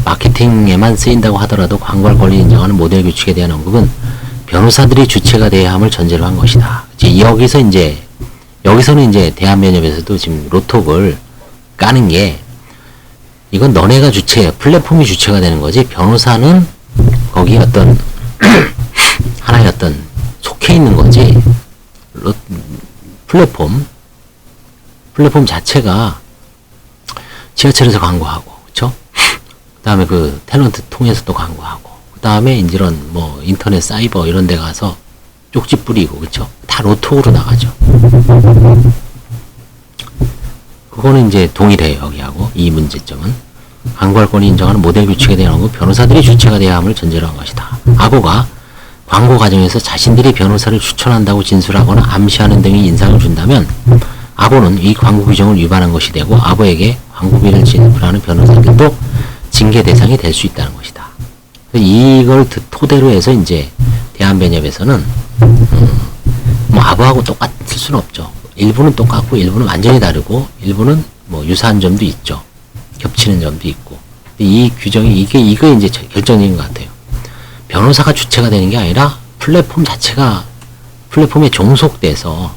마케팅에만 쓰인다고 하더라도 광고할 권리 인정하는 모델 규칙에 대한 언급은 변호사들이 주체가 되어야 함을 전제로 한 것이다. 여기서는 이제 대한변협에서도 지금 로톡을 까는 게, 이건 너네가 주체, 플랫폼이 주체가 되는 거지, 변호사는 거기 어떤 하나의 어떤 속해 있는 거지, 플랫폼 자체가 지하철에서 광고하고, 그쵸? 그 다음에 그 탤런트 통해서도 광고하고, 그 다음에 이제 이런 뭐 인터넷 사이버 이런 데 가서 쪽지 뿌리고, 그쵸? 다 로톡으로 나가죠. 그거는 이제 동일해요, 여기하고. 이 문제점은. 광고할 권리 인정하는 모델 규칙에 대한 언급, 변호사들이 주체가 되어야 함을 전제로 한 것이다. 아보가 광고 과정에서 자신들이 변호사를 추천한다고 진술하거나 암시하는 등의 인상을 준다면 아보는 이 광고 규정을 위반한 것이 되고, 아보에게 광고비를 지불하는 변호사들도 징계 대상이 될 수 있다는 것이다. 이걸 토대로 해서 이제 대한변협에서는 뭐 아보하고 똑같을 수는 없죠. 일부는 똑같고 일부는 완전히 다르고 일부는 뭐 유사한 점도 있죠. 겹치는 점도 있고. 이 규정이 이게 이제 결정적인 것 같아요. 변호사가 주체가 되는 게 아니라 플랫폼 자체가 플랫폼에 종속돼서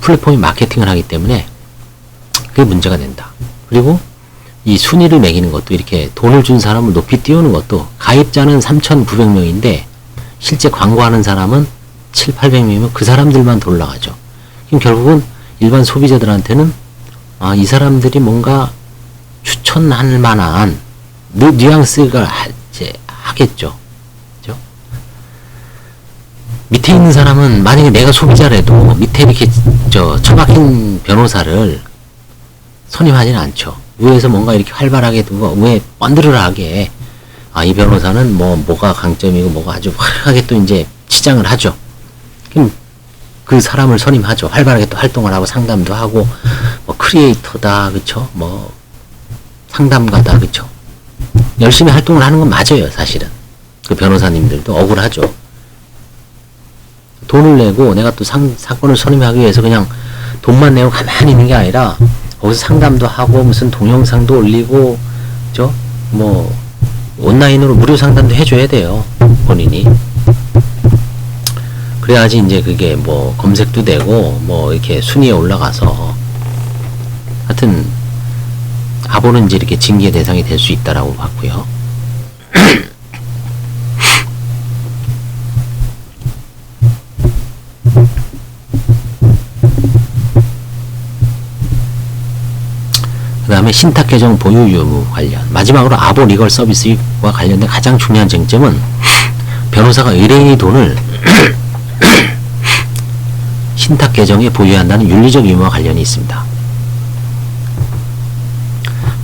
플랫폼이 마케팅을 하기 때문에 그게 문제가 된다. 그리고 이 순위를 매기는 것도, 이렇게 돈을 준 사람을 높이 띄우는 것도, 가입자는 3,900명인데 실제 광고하는 사람은 7,800명이면 그 사람들만 더 올라가죠. 그럼 결국은 일반 소비자들한테는 이 사람들이 뭔가 추천할 만한 뉘앙스가 이제 하겠죠. 그죠? 밑에 있는 사람은 만약에 내가 소비자라도 밑에 이렇게 처박힌 변호사를 선임하지는 않죠. 위에서 뭔가 이렇게 활발하게 두고 위에 번드르르하게 이 변호사는 뭐가 강점이고 뭐가 아주 화려하게 또 이제 치장을 하죠. 그럼 그 사람을 선임하죠. 활발하게 또 활동을 하고 상담도 하고 뭐 크리에이터다, 그쵸? 뭐 상담가다, 그쵸? 열심히 활동을 하는 건 맞아요, 사실은. 그 변호사님들도 억울하죠. 돈을 내고 내가 또 사건을 선임하기 위해서 그냥 돈만 내고 가만히 있는 게 아니라 거기서 상담도 하고 무슨 동영상도 올리고, 그죠? 뭐 온라인으로 무료 상담도 해줘야 돼요, 본인이. 그래야지 이제 그게 뭐 검색도 되고 뭐 이렇게 순위에 올라가서, 하여튼 아보는 이제 이렇게 징계 대상이 될 수 있다라고 봤고요. 그 다음에 신탁 계정 보유 의무 관련, 마지막으로 아보 리걸 서비스와 관련된 가장 중요한 쟁점은 변호사가 의뢰인의 돈을 신탁 계정에 보유한다는 윤리적 의무와 관련이 있습니다.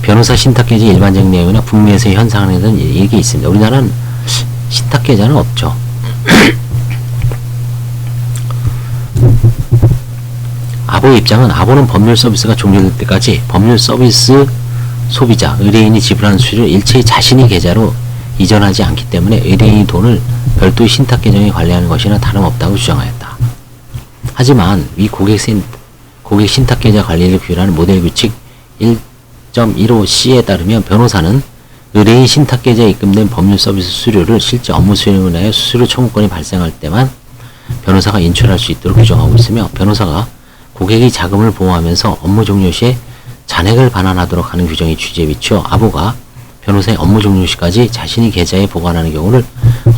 변호사 신탁 계정 일반적 내용이나 북미에서의 현상에 대한 얘기 있습니다. 우리나라는 신탁 계좌는 없죠. 아보의 입장은, 아보는 법률 서비스가 종료될 때까지 법률 서비스 소비자, 의뢰인이 지불하는 수수료를 일체의 자신의 계좌로 이전하지 않기 때문에 의뢰인의 돈을 별도의 신탁 계정에 관리하는 것이나 다름없다고 주장하였다. 하지만 위 고객 신탁 계좌 관리를 규율하는 모델 규칙 115C에 따르면 변호사는 의뢰인 신탁 계좌에 입금된 법률 서비스 수수료를 실제 업무 수행을 위하여 수수료 청구권이 발생할 때만 변호사가 인출할 수 있도록 규정하고 있으며, 변호사가 고객의 자금을 보호하면서 업무 종료 시에 잔액을 반환하도록 하는 규정이 취지에 비추어 아보가 변호사의 업무 종료 시까지 자신이 계좌에 보관하는 경우를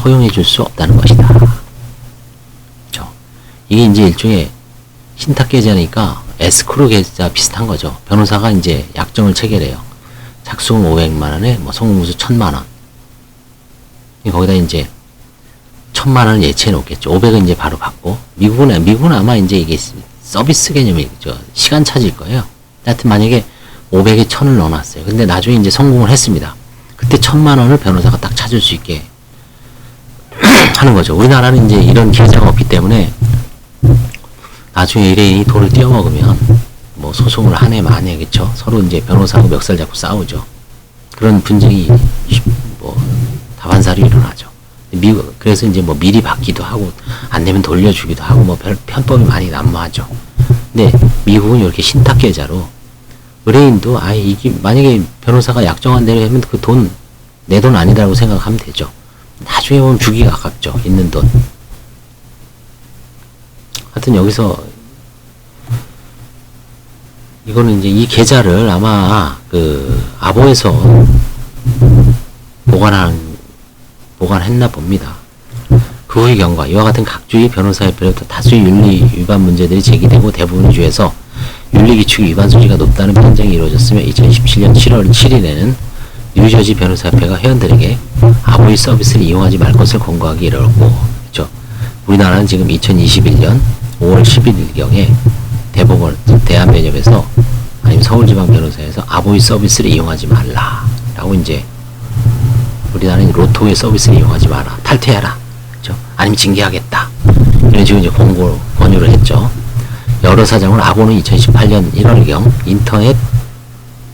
허용해 줄 수 없다는 것이다. 그렇죠? 이게 이제 일종의 신탁 계좌니까 에스크로 계좌 비슷한 거죠. 변호사가 이제 약정을 체결해요. 착수금 500만원에 뭐 성공무수 1000만원. 거기다 이제 1000만원을 예치해 놓겠죠. 500은 이제 바로 받고, 미국은 아마 이제 이게 서비스 개념이죠. 시간 차질 거예요. 하여튼 만약에 500에 1000을 넣어놨어요. 근데 나중에 이제 성공을 했습니다. 그때 1000만원을 변호사가 딱 찾을 수 있게 하는 거죠. 우리나라는 이제 이런 계좌가 없기 때문에 나중에 의뢰인이 돈을 떼어먹으면 뭐 소송을 한 해 만에, 그쵸? 서로 이제 변호사하고 멱살 잡고 싸우죠. 그런 분쟁이 뭐 다반사로 일어나죠. 미국, 그래서 이제 뭐 미리 받기도 하고 안 되면 돌려주기도 하고 뭐 편법이 많이 난무하죠. 근데 미국은 이렇게 신탁 계좌로 의뢰인도 아예 이게 만약에 변호사가 약정한 대로 하면 그 돈 내 돈 아니라고 생각하면 되죠. 나중에 보면 주기가 아깝죠. 있는 돈. 하여튼 여기서 이거는 이제 이 계좌를 아마 그 아보에서 보관했나 봅니다. 그 후의 경과, 이와 같은 각주의 변호사협회로부터 다수의 윤리 위반 문제들이 제기되고 대부분의 주에서 윤리규칙 위반 소지가 높다는 판정이 이루어졌으며, 2017년 7월 7일에는 뉴저지 변호사협회가 회원들에게 아보의 서비스를 이용하지 말 것을 권고하기 이르렀고, 그렇죠? 우리나라는 지금 2021년 5월 10일경에 대법원, 대한변협에서 아니면 서울지방변호사에서 아보의 서비스를 이용하지 말라 라고, 이제 우리나라는 로토의 서비스를 이용하지 마라, 탈퇴해라, 그렇죠? 아니면 징계하겠다, 이런 식으로 이제 권유를 했죠. 여러 사정으로 아보는 2018년 1월경 인터넷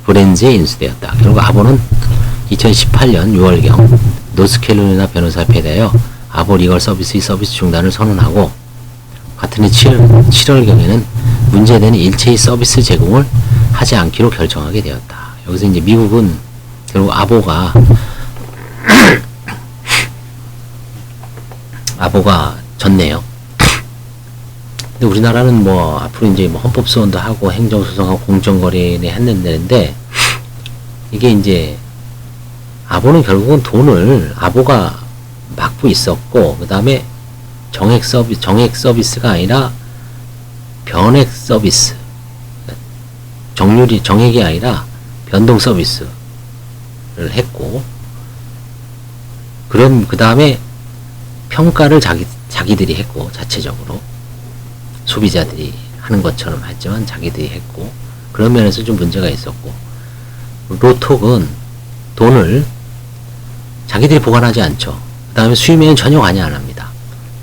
브랜즈에 인수되었다. 결국 아보는 2018년 6월경 노스캐롤라이나 변호사협회에 대하여 아보 리걸 서비스의 서비스 중단을 선언하고, 같은 해 7월경에는 문제되는 일체의 서비스 제공을 하지 않기로 결정하게 되었다. 여기서 이제 미국은 결국 아보가 졌네요. 근데 우리나라는 뭐 앞으로 이제 뭐 헌법소원도 하고 행정소송하고 공정거래에 했는데, 이게 이제 아보는 결국은 돈을 아보가 막고 있었고, 그 다음에 정액 서비스가 아니라 변액 서비스, 정액이 아니라 변동 서비스를 했고, 그럼 그 다음에 평가를 자기들이 했고, 자체적으로 소비자들이 하는 것처럼 했지만 자기들이 했고, 그런 면에서 좀 문제가 있었고, 로톡은 돈을 자기들이 보관하지 않죠. 그 다음에 수임에는 전혀 관여 안 합니다.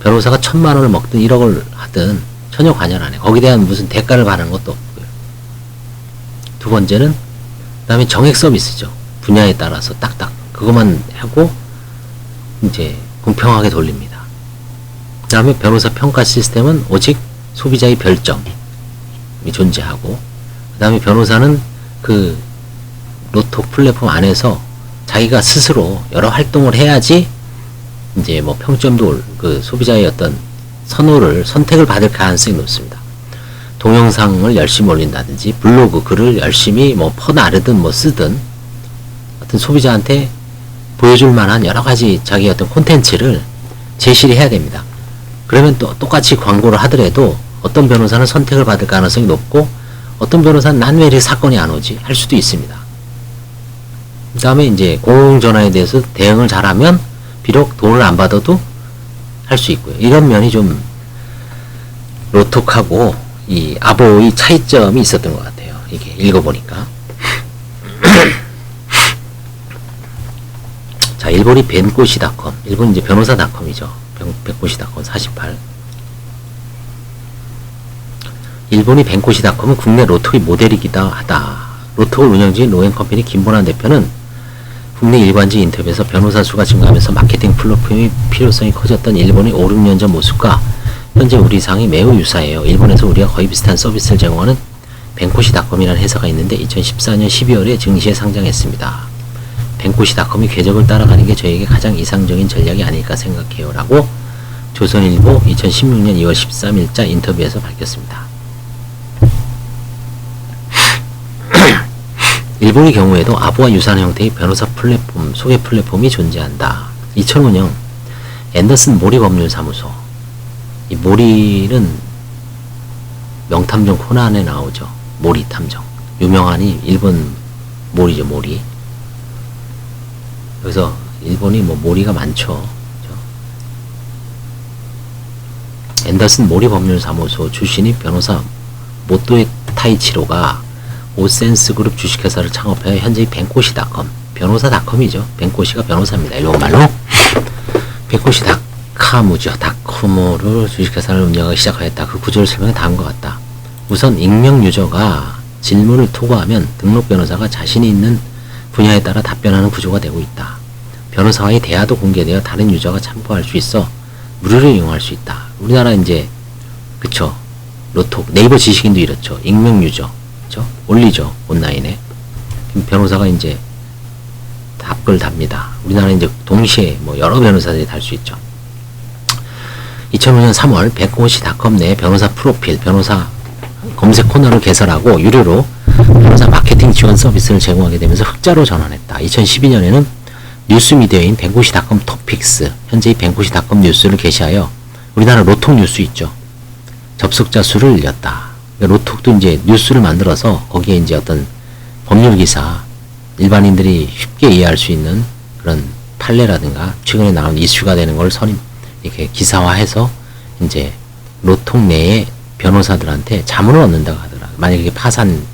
변호사가 1000만원을 먹든 1억을 하든 전혀 관여를 안 해요. 거기에 대한 무슨 대가를 받는 것도 없고요. 두 번째는 그 다음에 정액 서비스죠. 분야에 따라서 딱딱 그것만 하고 이제 공평하게 돌립니다. 그 다음에 변호사 평가 시스템은 오직 소비자의 별점이 존재하고, 그 다음에 변호사는 그 로톡 플랫폼 안에서 자기가 스스로 여러 활동을 해야지 이제 뭐 평점도 그 소비자의 어떤 선택을 받을 가능성이 높습니다. 동영상을 열심히 올린다든지 블로그 글을 열심히 뭐 퍼나르든 뭐 쓰든 어떤 소비자한테 보여줄 만한 여러 가지 자기 어떤 콘텐츠를 제시를 해야 됩니다. 그러면 또 똑같이 광고를 하더라도 어떤 변호사는 선택을 받을 가능성이 높고, 어떤 변호사는 난 왜 이렇게 사건이 안 오지 할 수도 있습니다. 그 다음에 이제 공공전화에 대해서 대응을 잘하면 비록 돈을 안 받아도 할 수 있고요. 이런 면이 좀 로톡하고 이 아보의 차이점이 있었던 것 같아요. 이게 읽어보니까. 자, 일본이 벤코시닷컴, 일본 이제 변호사닷컴이죠. 벤코시닷컴 48. 일본이 벤코시닷컴은 국내 로톡의 모델이기도 하다. 로톡을 운영진 로엔컴퍼니 김보란 대표는 국내 일관지 인터뷰에서 변호사 수가 증가하면서 마케팅 플랫폼의 필요성이 커졌던 일본의 5, 6년 전 모습과 현재 우리 상황이 매우 유사해요. 일본에서 우리가 거의 비슷한 서비스를 제공하는 뱅코시닷컴이라는 회사가 있는데 2014년 12월에 증시에 상장했습니다. 뱅코시닷컴이 궤적을 따라가는 게 저에게 가장 이상적인 전략이 아닐까 생각해요. 라고 조선일보 2016년 2월 13일자 인터뷰에서 밝혔습니다. 일본의 경우에도 아부와 유사한 형태의 변호사 플랫폼, 소개 플랫폼이 존재한다. 2005년 앤더슨 모리 법률사무소. 이 모리는 명탐정 코난에 나오죠. 모리 탐정. 유명한이 일본 모리죠, 모리. 그래서 일본이 뭐 모리가 많죠. 앤더슨 모리 법률사무소 출신이 변호사 모토에 타이치로가 오센스 그룹 주식회사를 창업하여 현재 뱅코시닷컴, 변호사닷컴이죠. 뱅코시가 변호사입니다. 일본말로. 뱅코시닷컴이죠. 닷컴으로 주식회사를 운영하기 시작하였다. 그 구조를 설명해 다음과 같다. 우선 익명 유저가 질문을 토구하면 등록 변호사가 자신이 있는 분야에 따라 답변하는 구조가 되고 있다. 변호사와의 대화도 공개되어 다른 유저가 참고할 수 있어 무료로 이용할 수 있다. 우리나라 이제 그쵸, 로톡, 네이버 지식인도 이렇죠. 익명 유저, 그쵸? 올리죠, 온라인에. 변호사가 이제 답글 답니다. 우리나라 이제 동시에 뭐 여러 변호사들이 달 수 있죠. 2005년 3월 뱅코시닷컴 내 변호사 프로필, 변호사 검색 코너를 개설하고 유료로 변호사 마케팅 지원 서비스를 제공하게 되면서 흑자로 전환했다. 2012년에는 뉴스미디어인 뱅코시닷컴 토픽스, 현재 뱅코시닷컴 뉴스를 게시하여 우리나라 로톡 뉴스 있죠. 접속자 수를 늘렸다. 로톡도 이제 뉴스를 만들어서 거기에 이제 어떤 법률 기사, 일반인들이 쉽게 이해할 수 있는 그런 판례라든가 최근에 나온 이슈가 되는 걸 이렇게 기사화해서 이제 로톡 내에 변호사들한테 자문을 얻는다고 하더라. 만약에 이게 파산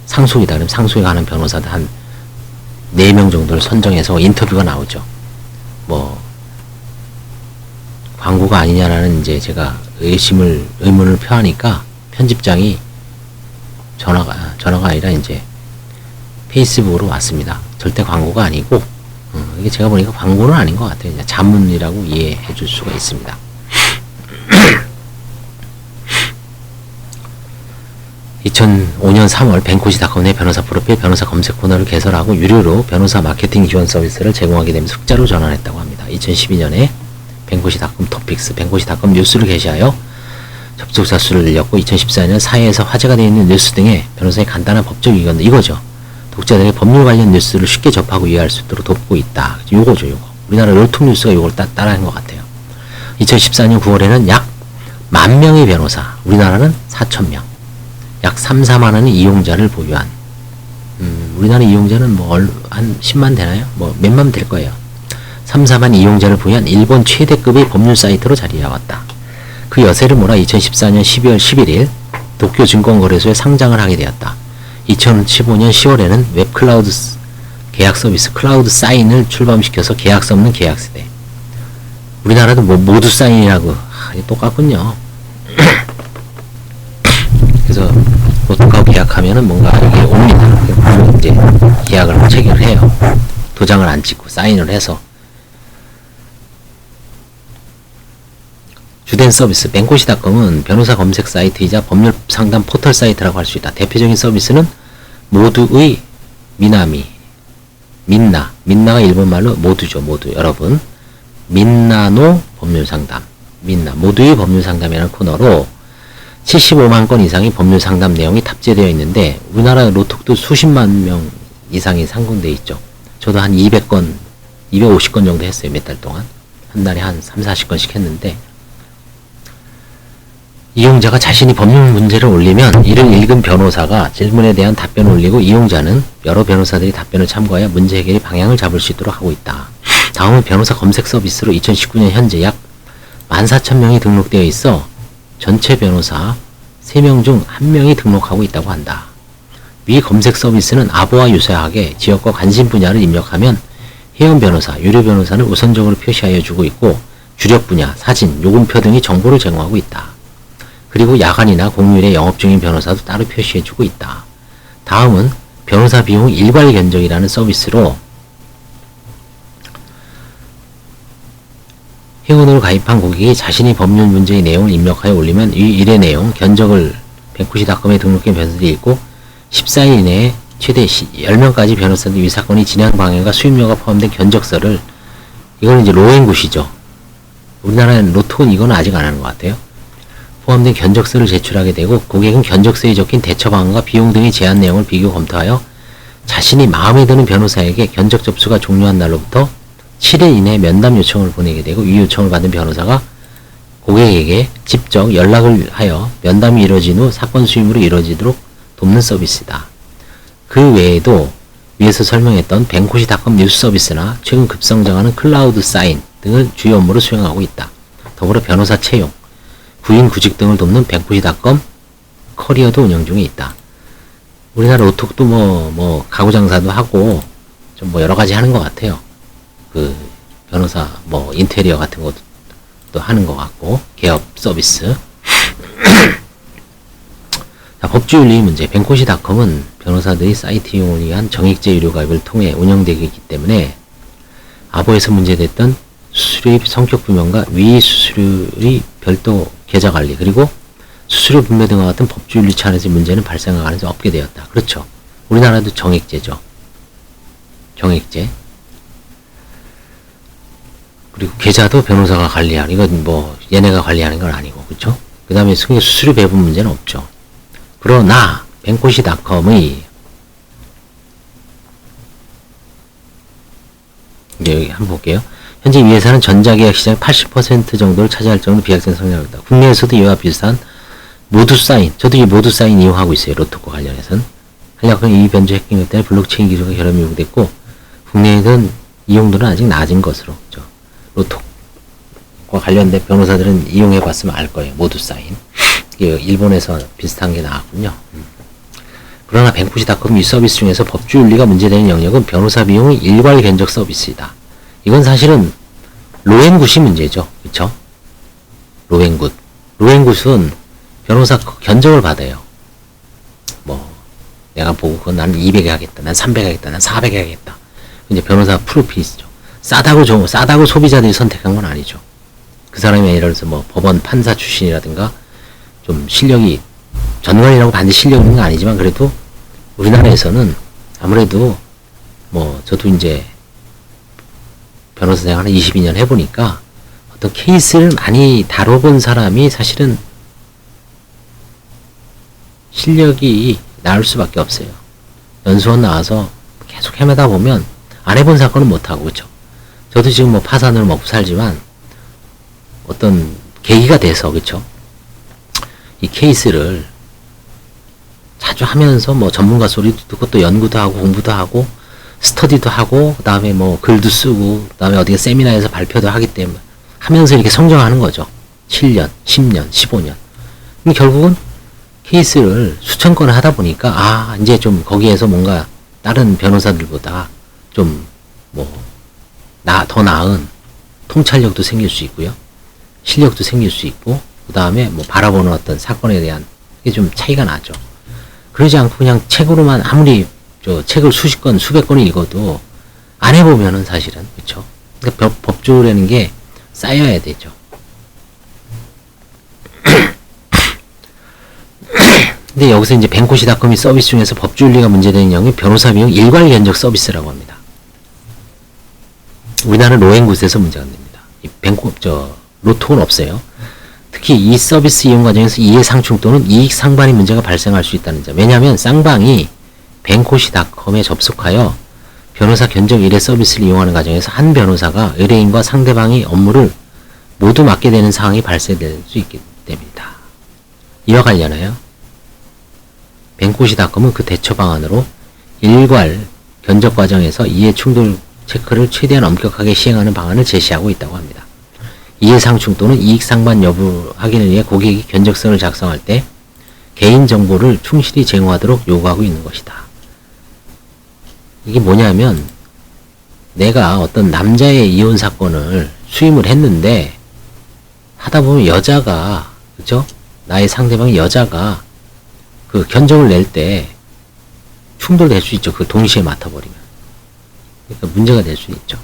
상속이다 그러면 상속에 관한 변호사들 한 4명 정도를 선정해서 인터뷰가 나오죠. 뭐 광고가 아니냐라는 이제 제가 의문을 표하니까 편집장이 전화가 아니라 이제 페이스북으로 왔습니다. 절대 광고가 아니고 이게 제가 보니까 광고는 아닌 것 같아요. 그냥 자문이라고 이해해 줄 수가 있습니다. 2005년 3월 뱅코시닷컴 내 변호사 프로필, 변호사 검색 코너를 개설하고 유료로 변호사 마케팅 지원 서비스를 제공하게 되면서 흑자로 전환했다고 합니다. 2012년에 뱅코시닷컴 토픽스, 뱅코시닷컴 뉴스를 게시하여 접속자 수를 늘렸고 2014년 사회에서 화제가 되어 있는 뉴스 등의 변호사의 간단한 법적 의견, 이거죠. 독자들에게 법률 관련 뉴스를 쉽게 접하고 이해할 수 있도록 돕고 있다. 요거죠, 요거. 우리나라 로톡 뉴스가 요걸 따라한 것 같아요. 2014년 9월에는 약 10,000명의 변호사, 우리나라는 4,000명, 약 3, 4만 원의 이용자를 보유한, 우리나라 이용자는 뭐 한 10만 되나요? 뭐 몇만 될 거예요. 3, 4만 이용자를 보유한 일본 최대급의 법률 사이트로 자리해왔다. 그 여세를 몰아 2014년 12월 11일 도쿄 증권거래소에 상장을 하게 되었다. 2015년 10월에는 웹클라우드 계약 서비스 클라우드 사인을 출범시켜서 계약서 없는 계약세대. 우리나라도 뭐 모두 사인이라고 똑같군요. 그래서 로톡하고 계약하면은 뭔가 이게 옵니다. 그리고 이제 계약을 체결을 해요. 도장을 안 찍고 사인을 해서. 주된 서비스 뱅코시닷컴은 변호사 검색 사이트이자 법률 상담 포털 사이트라고 할 수 있다. 대표적인 서비스는 모두의 민나가 일본말로 모두죠. 모두. 여러분, 민나노 법률상담, 모두의 법률상담이라는 코너로 75만 건 이상의 법률상담 내용이 탑재되어 있는데 우리나라 로톡도 수십만 명 이상이 상봉되어 있죠. 저도 한 200건, 250건 정도 했어요. 몇 달 동안. 한 달에 한 3, 40건씩 했는데 이용자가 자신이 법률 문제를 올리면 이를 읽은 변호사가 질문에 대한 답변을 올리고 이용자는 여러 변호사들이 답변을 참고하여 문제 해결의 방향을 잡을 수 있도록 하고 있다. 다음은 변호사 검색 서비스로 2019년 현재 약 14,000명이 등록되어 있어 전체 변호사 3명 중 1명이 등록하고 있다고 한다. 위 검색 서비스는 아부와 유사하게 지역과 관심 분야를 입력하면 회원 변호사, 유료 변호사를 우선적으로 표시하여 주고 있고 주력 분야, 사진, 요금표 등의 정보를 제공하고 있다. 그리고 야간이나 공휴일에 영업 중인 변호사도 따로 표시해주고 있다. 다음은 변호사 비용 일괄 견적이라는 서비스로 회원으로 가입한 고객이 자신이 법률 문제의 내용을 입력하여 올리면 이 일의 내용, 견적을 뱅코시닷컴에 등록된 변호사들이 읽고 14일 이내에 최대 10명까지 변호사들 이 사건이 진행 방향과 수임료가 포함된 견적서를, 이거는 이제 로앤굿이죠. 우리나라는 로톡은 이거는 아직 안 하는 것 같아요. 포함된 견적서를 제출하게 되고, 고객은 견적서에 적힌 대처 방안과 비용 등의 제한 내용을 비교 검토하여 자신이 마음에 드는 변호사에게 견적 접수가 종료한 날로부터 7일 이내에 면담 요청을 보내게 되고, 이 요청을 받은 변호사가 고객에게 직접 연락을 하여 면담이 이루어진 후 사건 수임으로 이루어지도록 돕는 서비스다. 그 외에도 위에서 설명했던 뱅코시닷컴 뉴스 서비스나 최근 급성장하는 클라우드 사인 등을 주요 업무로 수행하고 있다. 더불어 변호사 채용, 구인 구직 등을 돕는 뱅코시닷컴 커리어도 운영 중에 있다. 우리나라 로톡도 뭐 가구 장사도 하고 좀 뭐 여러 가지 하는 것 같아요. 그 변호사 뭐 인테리어 같은 것도 하는 것 같고, 개업 서비스. 자, 법주윤리 문제. 뱅코시닷컴은 변호사들이 사이트 이용을 위한 정액제 유료 가입을 통해 운영되고 있기 때문에 아보에서 문제됐던 수수료의 성격 불명과 위 수수료의 별도 계좌 관리, 그리고 수수료 분배 등과 같은 법주윤리 차원에서의 문제는 발생할 가능성이 없게 되었다. 그렇죠. 우리나라도 정액제죠. 정액제. 그리고 계좌도 변호사가 관리하는, 이건 뭐 얘네가 관리하는 건 아니고, 그렇죠? 그 다음에 수수료 배분 문제는 없죠. 그러나 뱅코시닷컴의 이제 여기 한번 볼게요. 현재 이 회사는 전자계약 시장 80% 정도를 차지할 정도로 비약적인 성장을 했다. 국내에서도 이와 비슷한 모두 사인, 저도 이 모두 사인 이용하고 있어요. 로톡과 관련해서는. 한약은 이 변조 해킹 때문에 블록체인 기술과 결합이 요구됐고, 국내에는 이용도는 아직 낮은 것으로, 로톡과 관련된 변호사들은 이용해봤으면 알 거예요. 모두 사인. 일본에서 비슷한 게 나왔군요. 그러나 뱅코시닷컴 이 서비스 중에서 법주윤리가 문제되는 영역은 변호사 비용의 일괄 견적 서비스이다. 이건 사실은 로앤굿이 문제죠. 그쵸? 로앤굿. 로앤굿은 변호사 견적을 받아요. 뭐 내가 보고 그건 나는 200에 하겠다, 난 300에 하겠다, 난 400에 하겠다. 이제 변호사 프로필이죠. 싸다고 소비자들이 선택한 건 아니죠. 그 사람이 예를 들어서 뭐 법원 판사 출신이라든가 좀 실력이, 전문가이라고 반드시 실력 있는 건 아니지만 그래도 우리나라에서는 아무래도 뭐 저도 이제 변호사 생활을 22년 해보니까 어떤 케이스를 많이 다뤄본 사람이 사실은 실력이 나을 수밖에 없어요. 연수원 나와서 계속 헤매다 보면 안 해본 사건은 못하고, 그쵸? 저도 지금 뭐 파산을 먹고 살지만 어떤 계기가 돼서, 그쵸? 이 케이스를 자주 하면서 뭐 전문가 소리도 듣고 또 연구도 하고 공부도 하고 스터디도 하고 그 다음에 뭐 글도 쓰고 그 다음에 어디 세미나에서 발표도 하기 때문에 하면서 이렇게 성장하는 거죠. 7년, 10년, 15년. 그럼 결국은 케이스를 수천 건을 하다 보니까 이제 좀 거기에서 뭔가 다른 변호사들보다 좀 뭐 더 나은 통찰력도 생길 수 있고요. 실력도 생길 수 있고 그 다음에 뭐 바라보는 어떤 사건에 대한 이게 좀 차이가 나죠. 그러지 않고 그냥 책으로만 아무리 책을 수십 건, 수백 건을 읽어도 안 해보면은 사실은, 그쵸? 그러니까 법조라는 게 쌓여야 되죠. 근데 여기서 이제 뱅코시닷컴이 서비스 중에서 법주윤리가 문제되는 영역이 변호사 비용 일괄 견적 서비스라고 합니다. 우리나라는 로앤굿에서 문제가 안 됩니다. 로톡은 없어요. 특히 이 서비스 이용 과정에서 이해 상충 또는 이익 상반의 문제가 발생할 수 있다는 점. 왜냐하면 쌍방이 뱅코시닷컴에 접속하여 변호사 견적 의뢰 서비스를 이용하는 과정에서 한 변호사가 의뢰인과 상대방의 업무를 모두 맡게 되는 상황이 발생될 수 있기 때문이다. 이와 관련하여 뱅코시닷컴은 그 대처 방안으로 일괄 견적 과정에서 이해 충돌 체크를 최대한 엄격하게 시행하는 방안을 제시하고 있다고 합니다. 이해상충 또는 이익상반 여부 확인을 위해 고객이 견적서를 작성할 때 개인정보를 충실히 제공하도록 요구하고 있는 것이다. 이게 뭐냐면 내가 어떤 남자의 이혼 사건을 수임을 했는데 하다 보면 여자가, 그죠? 나의 상대방이 여자가 그 견적을 낼 때 충돌될 수 있죠. 그 동시에 맡아버리면. 그러니까 문제가 될 수 있죠.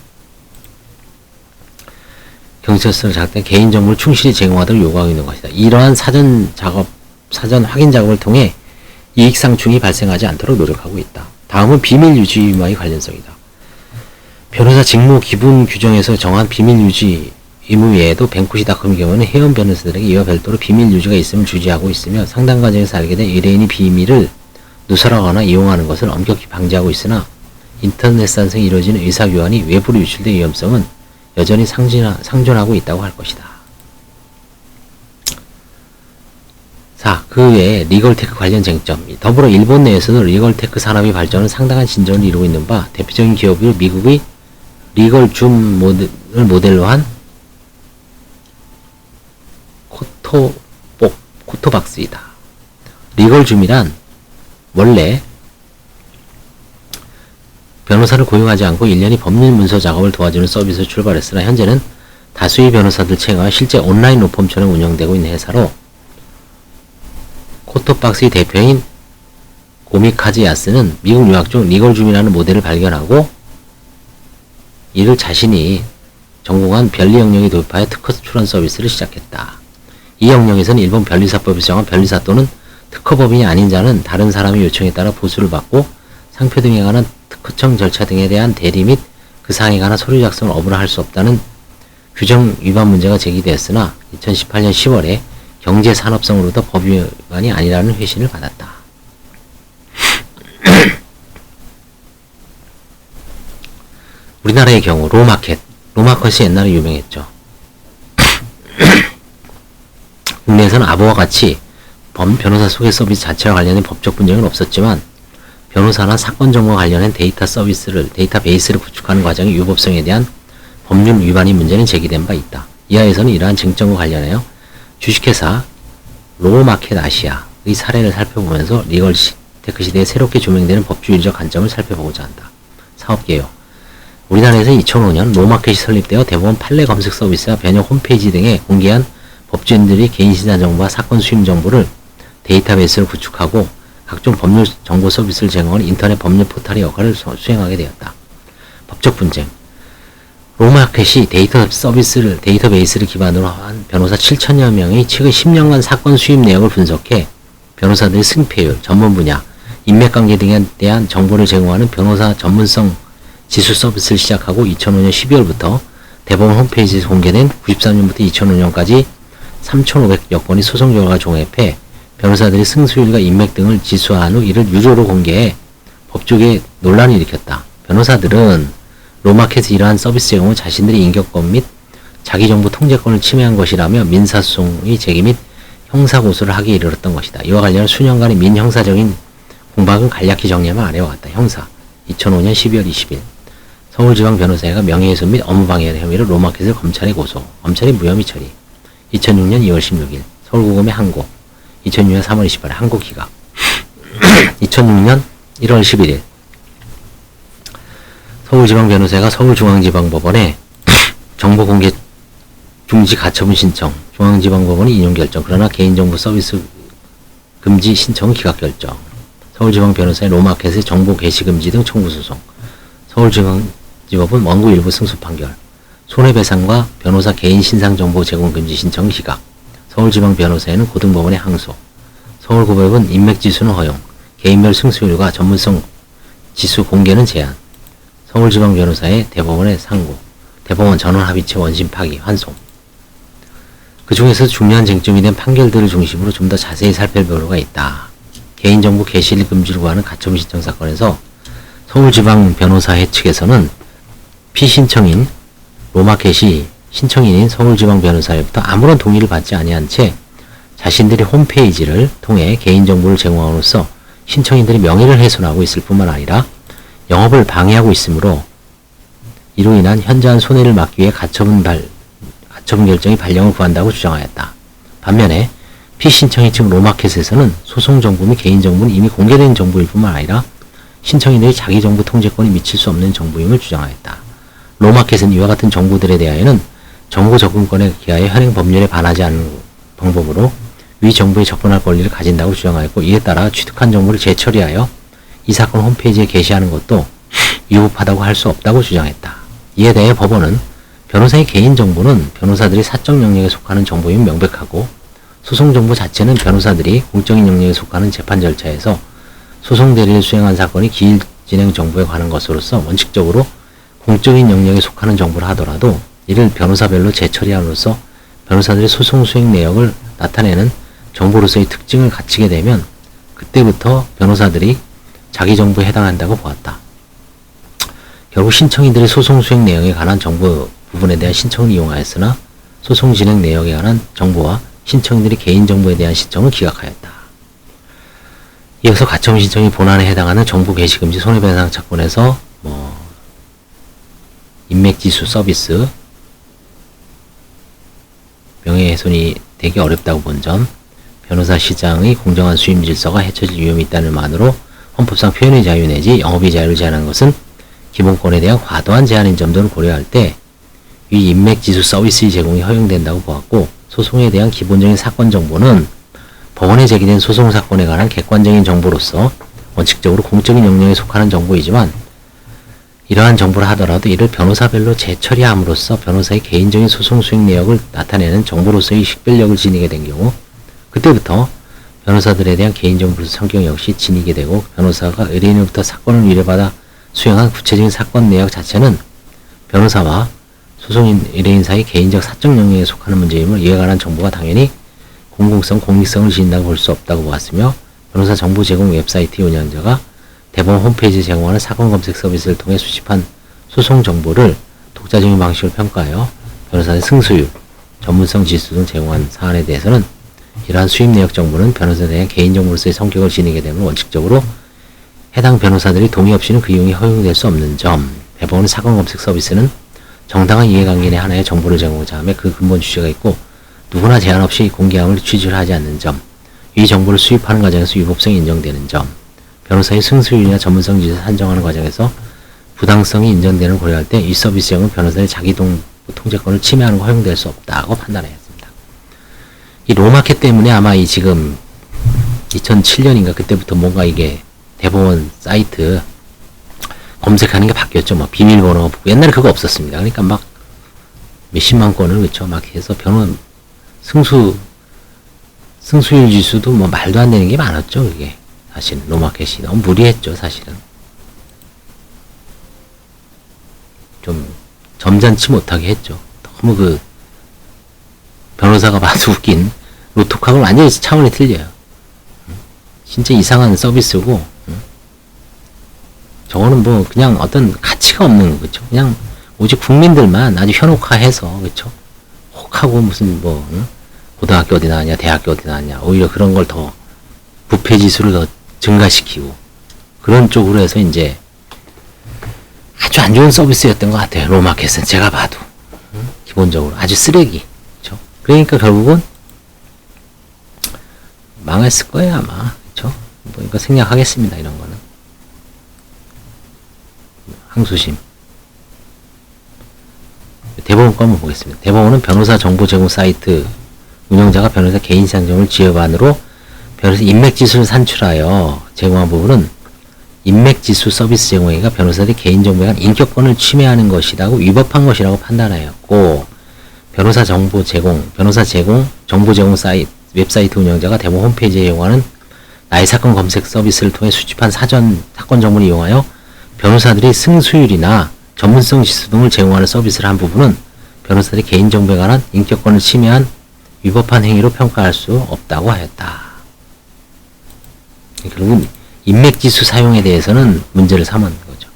경찰서를 작성할 때 개인정보를 충실히 제공하도록 요구하고 있는 것이다. 이러한 사전 확인 작업을 통해 이익 상충이 발생하지 않도록 노력하고 있다. 다음은 비밀 유지와의 관련성이다. 변호사 직무 기본 규정에서 정한 비밀 유지 의무 외에도 뱅코시닷컴의 경우는 회원 변호사들에게 이와 별도로 비밀 유지가 있음을 주지하고 있으며 상담 과정에서 알게 된 의뢰인이 비밀을 누설하거나 이용하는 것을 엄격히 방지하고 있으나 인터넷상에서 이루어지는 의사교환이 외부로 유출될 위험성은 여전히 상존하고 있다고 할 것이다. 자, 그 외에 리걸테크 관련 쟁점. 더불어 일본 내에서도 리걸테크 산업의 발전은 상당한 진전을 이루고 있는 바 대표적인 기업이 미국의 리걸줌 모델로 한 코토박스이다. 리걸줌이란 원래 변호사를 고용하지 않고 1년이 법률 문서 작업을 도와주는 서비스로 출발했으나 현재는 다수의 변호사들 채용하여 실제 온라인 로펌처럼 운영되고 있는 회사로 코토박스의 대표인 고미카즈야스는 미국 유학 중 리걸줌이라는 모델을 발견하고 이를 자신이 전공한 변리 영역에 도입하여 특허 출원 서비스를 시작했다. 이 영역에서는 일본 변리사법에서 정한 변리사 또는 특허법인이 아닌 자는 다른 사람의 요청에 따라 보수를 받고 상표 등에 관한 특허청 절차 등에 대한 대리 및 그 사항에 관한 서류 작성을 업무를 할 수 없다는 규정 위반 문제가 제기되었으나 2018년 10월에 경제산업성으로부터 법 위반이 아니라는 회신을 받았다. 우리나라의 경우 로마켓이 옛날에 유명했죠. 국내에서는 아보와 같이 변호사 소개 서비스 자체와 관련된 법적 분쟁은 없었지만 변호사나 사건 정보와 관련된 데이터베이스를 구축하는 과정의 유법성에 대한 법률 위반의 문제는 제기된 바 있다. 이하에서는 이러한 쟁점과 관련하여 주식회사 로마켓 아시아의 사례를 살펴보면서 리걸테크 시대에 새롭게 조명되는 법주의적 관점을 살펴보고자 한다. 사업개요. 우리나라에서 2005년 로마켓이 설립되어 대법원 판례 검색 서비스와 변형 홈페이지 등에 공개한 법조인들의 개인신상 정보와 사건 수임 정보를 데이터베이스를 구축하고 각종 법률 정보 서비스를 제공하는 인터넷 법률 포털의 역할을 수행하게 되었다. 법적 분쟁. 로마켓이 데이터베이스를 기반으로 한 변호사 7천여 명이 최근 10년간 사건 수임 내역을 분석해 변호사들의 승패율, 전문 분야, 인맥관계 등에 대한 정보를 제공하는 변호사 전문성 지수 서비스를 시작하고 2005년 12월부터 대법원 홈페이지에서 공개된 93년부터 2005년까지 3,500여 건의 소송 결과를 종합해 변호사들의 승수율과 인맥 등을 지수화한 후 이를 유료로 공개해 법조계에 논란을 일으켰다. 변호사들은 로마켓의 이러한 서비스 제공은 자신들의 인격권 및 자기정보 통제권을 침해한 것이라며 민사소송의 제기 및 형사고소를 하기에 이르렀던 것이다. 이와 관련한 수년간의 민형사적인 공방은 간략히 정리하면 아래와 같다. 형사 2005년 12월 20일 서울지방변호사회가 명예훼손 및 업무방해 혐의로 로마켓을 검찰에 고소, 검찰이 무혐의 처리. 2006년 2월 16일 서울고검의 항고, 2006년 3월 28일 항고 기각. 2006년 1월 11일 서울지방변호사가 서울중앙지방법원에 정보공개 중지 가처분 신청, 중앙지방법원이 인용 결정, 그러나 개인정보 서비스 금지 신청은 기각 결정. 서울지방변호사의 로마켓의 정보 게시 금지 등 청구 소송. 서울지방지법은 원고 일부 승소 판결. 손해배상과 변호사 개인 신상 정보 제공 금지 신청 기각. 서울지방변호사에는 고등법원의 항소. 서울고법은 인맥지수는 허용, 개인별 승수율과 전문성 지수 공개는 제한. 서울지방변호사의 대법원의 상고, 대법원 전원합의체 원심 파기, 환송. 그 중에서 중요한 쟁점이 된 판결들을 중심으로 좀 더 자세히 살펴볼 필요가 있다. 개인정보 게시를 금지를 구하는 가처분 신청 사건에서 서울지방변호사회 측에서는 피신청인 로마켓이 신청인인 서울지방변호사회부터 아무런 동의를 받지 아니한 채 자신들의 홈페이지를 통해 개인정보를 제공함으로써 신청인들의 명예를 훼손하고 있을 뿐만 아니라 영업을 방해하고 있으므로 이로 인한 현저한 손해를 막기 위해 가처분 결정이 발령을 구한다고 주장하였다. 반면에 피신청인 측 로마켓에서는 소송 정보 및 개인 정보는 이미 공개된 정보일 뿐만 아니라 신청인들의 자기 정보 통제권이 미칠 수 없는 정보임을 주장하였다. 로마켓은 이와 같은 정보들에 대하여는 정보 접근권에 기하여 현행 법률에 반하지 않는 방법으로 위 정보에 접근할 권리를 가진다고 주장하였고, 이에 따라 취득한 정보를 재처리하여 이 사건 홈페이지에 게시하는 것도 위법하다고 할 수 없다고 주장했다. 이에 대해 법원은 변호사의 개인정보는 변호사들이 사적 영역에 속하는 정보임을 명백하고 소송 정보 자체는 변호사들이 공적인 영역에 속하는 재판 절차에서 소송 대리를 수행한 사건이 기일 진행 정보에 관한 것으로서 원칙적으로 공적인 영역에 속하는 정보를 하더라도 이를 변호사별로 재처리함으로써 변호사들의 소송 수행 내역을 나타내는 정보로서의 특징을 갖추게 되면 그때부터 변호사들이 자기 정보에 해당한다고 보았다. 결국 신청인들의 소송 수행 내용에 관한 정보 부분에 대한 신청을 이용하였으나 소송 진행 내역에 관한 정보와 신청인들의 개인정보에 대한 신청을 기각하였다. 이어서 가처분 신청이 본안에 해당하는 정보 게시 금지 손해배상 차권에서 인맥지수 서비스, 명예훼손이 되기 어렵다고 본 점, 변호사 시장의 공정한 수임 질서가 해쳐질 위험이 있다는 만으로 헌법상 표현의 자유 내지 영업의 자유를 제한하는 것은 기본권에 대한 과도한 제한인 점 등을 고려할 때 위 인맥지수 서비스의 제공이 허용된다고 보았고, 소송에 대한 기본적인 사건 정보는 법원에 제기된 소송 사건에 관한 객관적인 정보로서 원칙적으로 공적인 영역에 속하는 정보이지만 이러한 정보를 하더라도 이를 변호사별로 재처리함으로써 변호사의 개인적인 소송 수행 내역을 나타내는 정보로서의 식별력을 지니게 된 경우 그때부터 변호사들에 대한 개인정보 성격 역시 지니게 되고 변호사가 의뢰인으로부터 사건을 의뢰받아 수행한 구체적인 사건 내역 자체는 변호사와 소송인 의뢰인 사이 개인적 사적 영역에 속하는 문제임을 이에 관한 정보가 당연히 공공성, 공익성을 지닌다고 볼 수 없다고 보았으며 변호사 정보 제공 웹사이트 운영자가 대법원 홈페이지에 제공하는 사건 검색 서비스를 통해 수집한 소송 정보를 독자적인 방식으로 평가하여 변호사의 승수율, 전문성 지수 등 제공한 사안에 대해서는 이러한 수입 내역 정보는 변호사에 대한 개인정보로서의 성격을 지니게 되면 원칙적으로 해당 변호사들이 동의 없이는 그 이용이 허용될 수 없는 점, 대법원의 사건 검색 서비스는 정당한 이해관계의 하나의 정보를 제공하자 하며 그 근본 취지가 있고 누구나 제한 없이 공개함을 취지를 하지 않는 점, 이 정보를 수입하는 과정에서 위법성이 인정되는 점, 변호사의 승수율이나 전문성 지수를 산정하는 과정에서 부당성이 인정되는 고려할 때 이 서비스 제공은 변호사의 자기 통제권을 침해하는 거 허용될 수 없다고 판단하였습니다. 이 로마켓 때문에 아마 이 지금 2007년인가 그때부터 뭔가 이게 대법원 사이트 검색하는 게 바뀌었죠. 뭐 비밀번호 옛날에 그거 없었습니다. 그러니까 막 몇십만 건을 그쵸 막 해서 변호사 승수율 지수도 뭐 말도 안 되는 게 많았죠. 그게 사실 로마켓이 너무 무리했죠. 사실은 좀 점잖지 못하게 했죠. 너무 그 변호사가 봐도 웃긴 로톡하고는 완전히 차원이 틀려요. 진짜 이상한 서비스고 저거는 뭐 그냥 어떤 가치가 없는 거죠. 그냥 오직 국민들만 아주 현혹화해서 그쵸 혹하고 무슨 뭐 고등학교 어디 나왔냐 대학교 어디 나왔냐 오히려 그런 걸 더 부패 지수를 더 증가시키고 그런 쪽으로 해서 이제 아주 안 좋은 서비스였던 것 같아요. 로마켓은 제가 봐도 기본적으로 아주 쓰레기. 그쵸? 그러니까 결국은 망했을 거예요 아마. 그쵸? 뭐 이거 생략하겠습니다. 이런 거는 항소심. 대법원 거 한번 보겠습니다. 대법원은 변호사 정보 제공 사이트 운영자가 변호사 개인 상정을 지역안으로 변호사 인맥지수를 산출하여 제공한 부분은 인맥지수 서비스 제공회가 변호사들의 개인정보에 관한 인격권을 침해하는 것이라고 위법한 것이라고 판단하였고 변호사 정보 제공 정보 제공 사이트 웹사이트 운영자가 대법원 홈페이지에 이용하는 나의 사건 검색 서비스를 통해 수집한 사건 정보를 이용하여 변호사들이 승수율이나 전문성 지수 등을 제공하는 서비스를 한 부분은 변호사들의 개인정보에 관한 인격권을 침해한 위법한 행위로 평가할 수 없다고 하였다. 결국은 인맥지수 사용에 대해서는 문제를 삼은 거죠.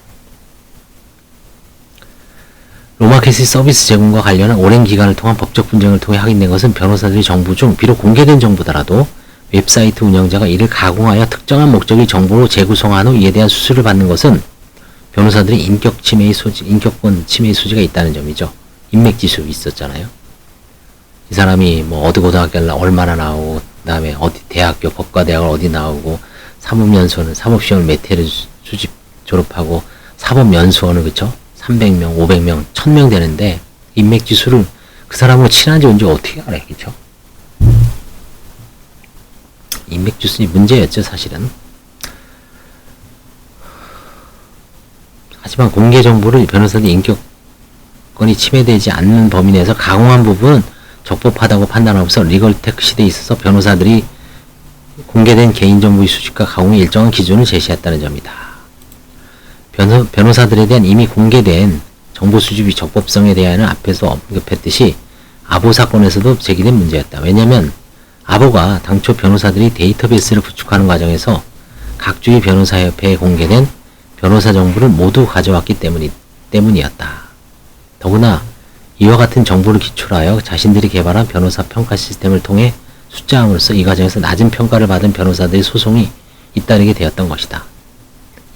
로마켓의 서비스 제공과 관련한 오랜 기간을 통한 법적 분쟁을 통해 확인된 것은 변호사들의 정보 중 비록 공개된 정보더라도 웹사이트 운영자가 이를 가공하여 특정한 목적의 정보로 재구성한 후 이에 대한 수수료를 받는 것은 변호사들의 인격권 침해의 소지가 있다는 점이죠. 인맥지수 있었잖아요. 이 사람이 뭐 어디 고등학교를 얼마나 나오고 그 다음에 어디 대학교 법과대학을 어디 나오고 사법연수원은 사법시험을 몇 회를 수집 졸업하고 사법연수원은 그쵸 300명 500명 1000명 되는데 인맥지수를 그 사람하고 친한지 언제 어떻게 알아요. 그쵸 인맥지수는 문제였죠 사실은. 하지만 공개 정보를 변호사들의 인격권이 침해되지 않는 범위 내에서 가공한 부분은 적법하다고 판단하면서 리걸텍 시대에 있어서 변호사들이 공개된 개인정보의 수집과 가공에 일정한 기준을 제시했다는 점이다. 변호사들에 대한 이미 공개된 정보 수집의 적법성에 대하여는 앞에서 언급했듯이 아보 사건에서도 제기된 문제였다. 왜냐하면 아보가 당초 변호사들이 데이터베이스를 구축하는 과정에서 각 주의 변호사협회에 공개된 변호사 정보를 모두 가져왔기 때문이었다. 더구나 이와 같은 정보를 기초로 하여 자신들이 개발한 변호사 평가 시스템을 통해 숫자함으로써 이 과정에서 낮은 평가를 받은 변호사들의 소송이 잇따르게 되었던 것이다.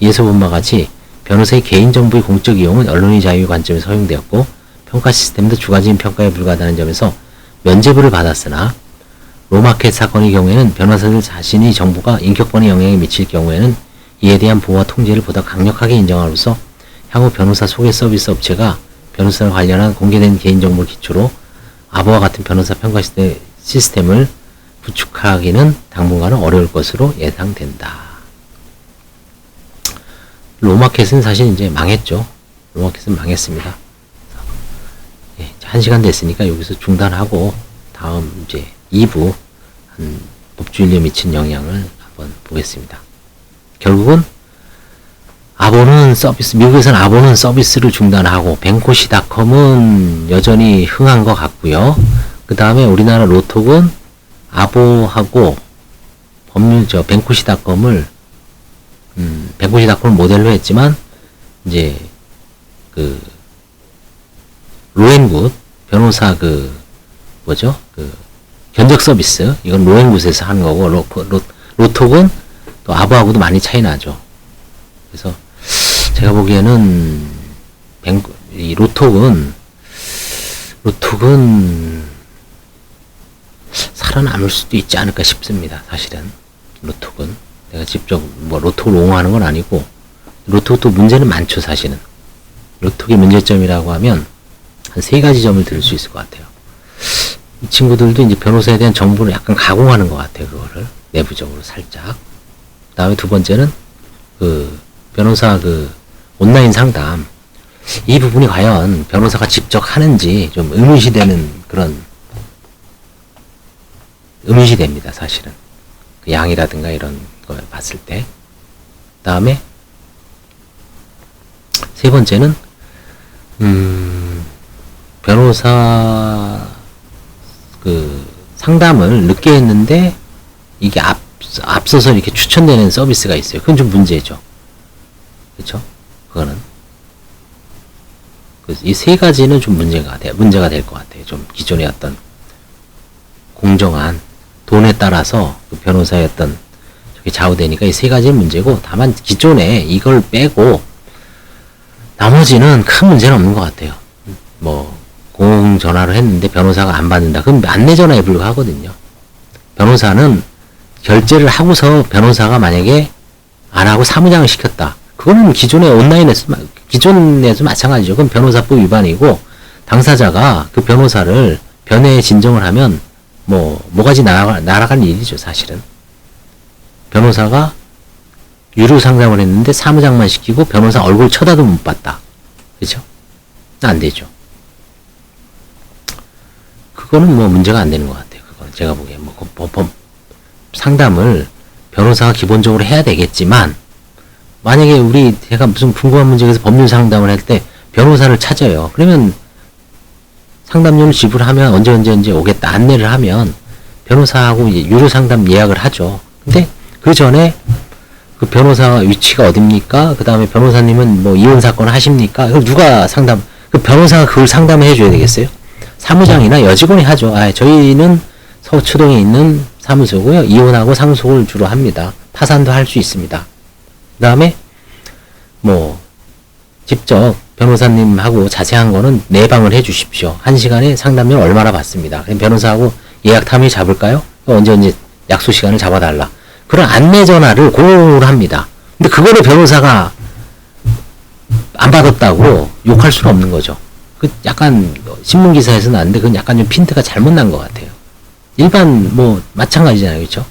이에서 본 바와 같이 변호사의 개인정보의 공적 이용은 언론의 자유의 관점에서 허용되었고 평가 시스템도 주관적인 평가에 불과하다는 점에서 면죄부를 받았으나 로마켓 사건의 경우에는 변호사들 자신의 정보가 인격권에 영향을 미칠 경우에는 이에 대한 보호와 통제를 보다 강력하게 인정함으로써 향후 변호사 소개 서비스 업체가 변호사와 관련한 공개된 개인정보를 기초로 아보와 같은 변호사 평가 시스템을 구축하기는 당분간은 어려울 것으로 예상된다. 로마켓은 사실 이제 망했죠. 로마켓은 망했습니다. 예, 1시간 됐으니까 여기서 중단하고 다음 이제 2부 한 법주인리에 미친 영향을 한번 보겠습니다. 결국은 아보는 서비스, 미국에서는 아보는 서비스를 중단하고 뱅코시닷컴은 여전히 흥한 것 같고요. 그 다음에 우리나라 로톡은 아보하고 뱅코시닷컴을 뱅코시닷컴을 모델로 했지만 이제 그 로앤굿 변호사 견적 서비스 이건 로앤굿에서 하는 거고 로톡은 또 아보하고도 많이 차이 나죠. 그래서 제가 보기에는 이 로톡은 살아남을 수도 있지 않을까 싶습니다. 사실은 로톡은 내가 직접 뭐 로톡을 옹호하는 건 아니고 로톡도 문제는 많죠. 사실은 로톡의 문제점이라고 하면 한 3가지 점을 들을 수 있을 것 같아요. 이 친구들도 이제 변호사에 대한 정보를 약간 가공하는 것 같아요. 그거를 내부적으로 살짝. 그 다음에 두 번째는 변호사 온라인 상담 이 부분이 과연 변호사가 직접 하는지 좀 의문시됩니다. 사실은 그 양이라든가 이런 걸 봤을 때. 그 다음에 세 번째는 변호사 상담을 늦게 했는데 이게 앞서서 이렇게 추천되는 서비스가 있어요. 그건 좀 문제죠. 그렇죠? 그거는 이 3가지는 좀 문제가 될 것 같아요. 좀 기존의 어떤 공정한 돈에 따라서 그 변호사의 어떤 저게 좌우되니까 이 3가지는 문제고, 다만 기존에 이걸 빼고 나머지는 큰 문제는 없는 것 같아요. 뭐 공전화로 했는데 변호사가 안 받는다. 그럼 안내전화에 불과하거든요. 변호사는 결제를 하고서 변호사가 만약에 안 하고 사무장을 시켰다. 그거는 기존에서 마찬가지죠. 그럼 변호사법 위반이고, 당사자가 그 변호사를 변외에 진정을 하면 뭐가지 날아가는 일이죠. 사실은 변호사가 유료 상담을 했는데 사무장만 시키고 변호사 얼굴 쳐다도 못 봤다. 그렇죠? 안 되죠. 그거는 뭐 문제가 안 되는 것 같아요. 그거는 제가 보기에 법 상담을 변호사가 기본적으로 해야 되겠지만, 만약에 제가 무슨 궁금한 문제에 대해서 법률 상담을 할 때 변호사를 찾아요. 그러면 상담료를 지불하면 언제 오겠다 안내를 하면 변호사하고 유료 상담 예약을 하죠. 근데 그 전에 그 변호사 위치가 어딥니까? 그 다음에 변호사님은 뭐 이혼 사건 하십니까? 그럼 그 변호사가 그걸 상담을 해줘야 되겠어요? 사무장이나 여직원이 하죠. 저희는 서초동에 있는 사무소고요. 이혼하고 상속을 주로 합니다. 파산도 할 수 있습니다. 그 다음에 직접 변호사님하고 자세한 거는 내방을 해 주십시오. 1시간에 상담료 얼마나 받습니다. 그럼 변호사하고 예약 타임을 잡을까요? 언제 약속 시간을 잡아달라. 그런 안내 전화를 공유를 합니다. 근데 그거를 변호사가 안 받았다고 욕할 수는 없는 거죠. 약간 신문 기사에서 나왔는데 그건 약간 좀 핀트가 잘못 난 것 같아요. 일반 마찬가지잖아요. 그렇죠?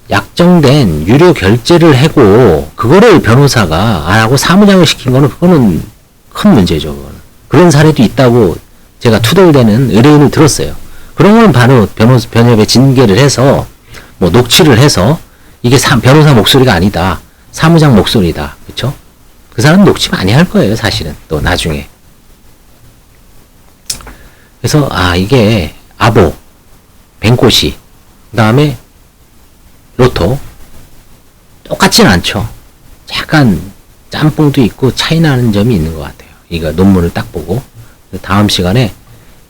약정된 유료 결제를 하고 그거를 변호사가 안 하고 사무장을 시킨 거는 그거는 큰 문제죠. 그거는 그런 사례도 있다고 제가 투덜대는 의뢰인을 들었어요. 그런 건 바로 변협에 징계를 해서 뭐 녹취를 해서 이게 변호사 목소리가 아니다. 사무장 목소리다. 그쵸? 그 사람은 녹취 많이 할 거예요, 사실은. 또 나중에. 그래서 이게 아보, 뱅꼬시, 그 다음에 로또 똑같지는 않죠. 약간 짬뽕도 있고 차이 나는 점이 있는 것 같아요. 이거 논문을 딱 보고 다음 시간에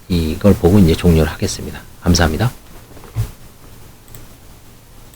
이걸 보고 이제 종료를 하겠습니다. 감사합니다.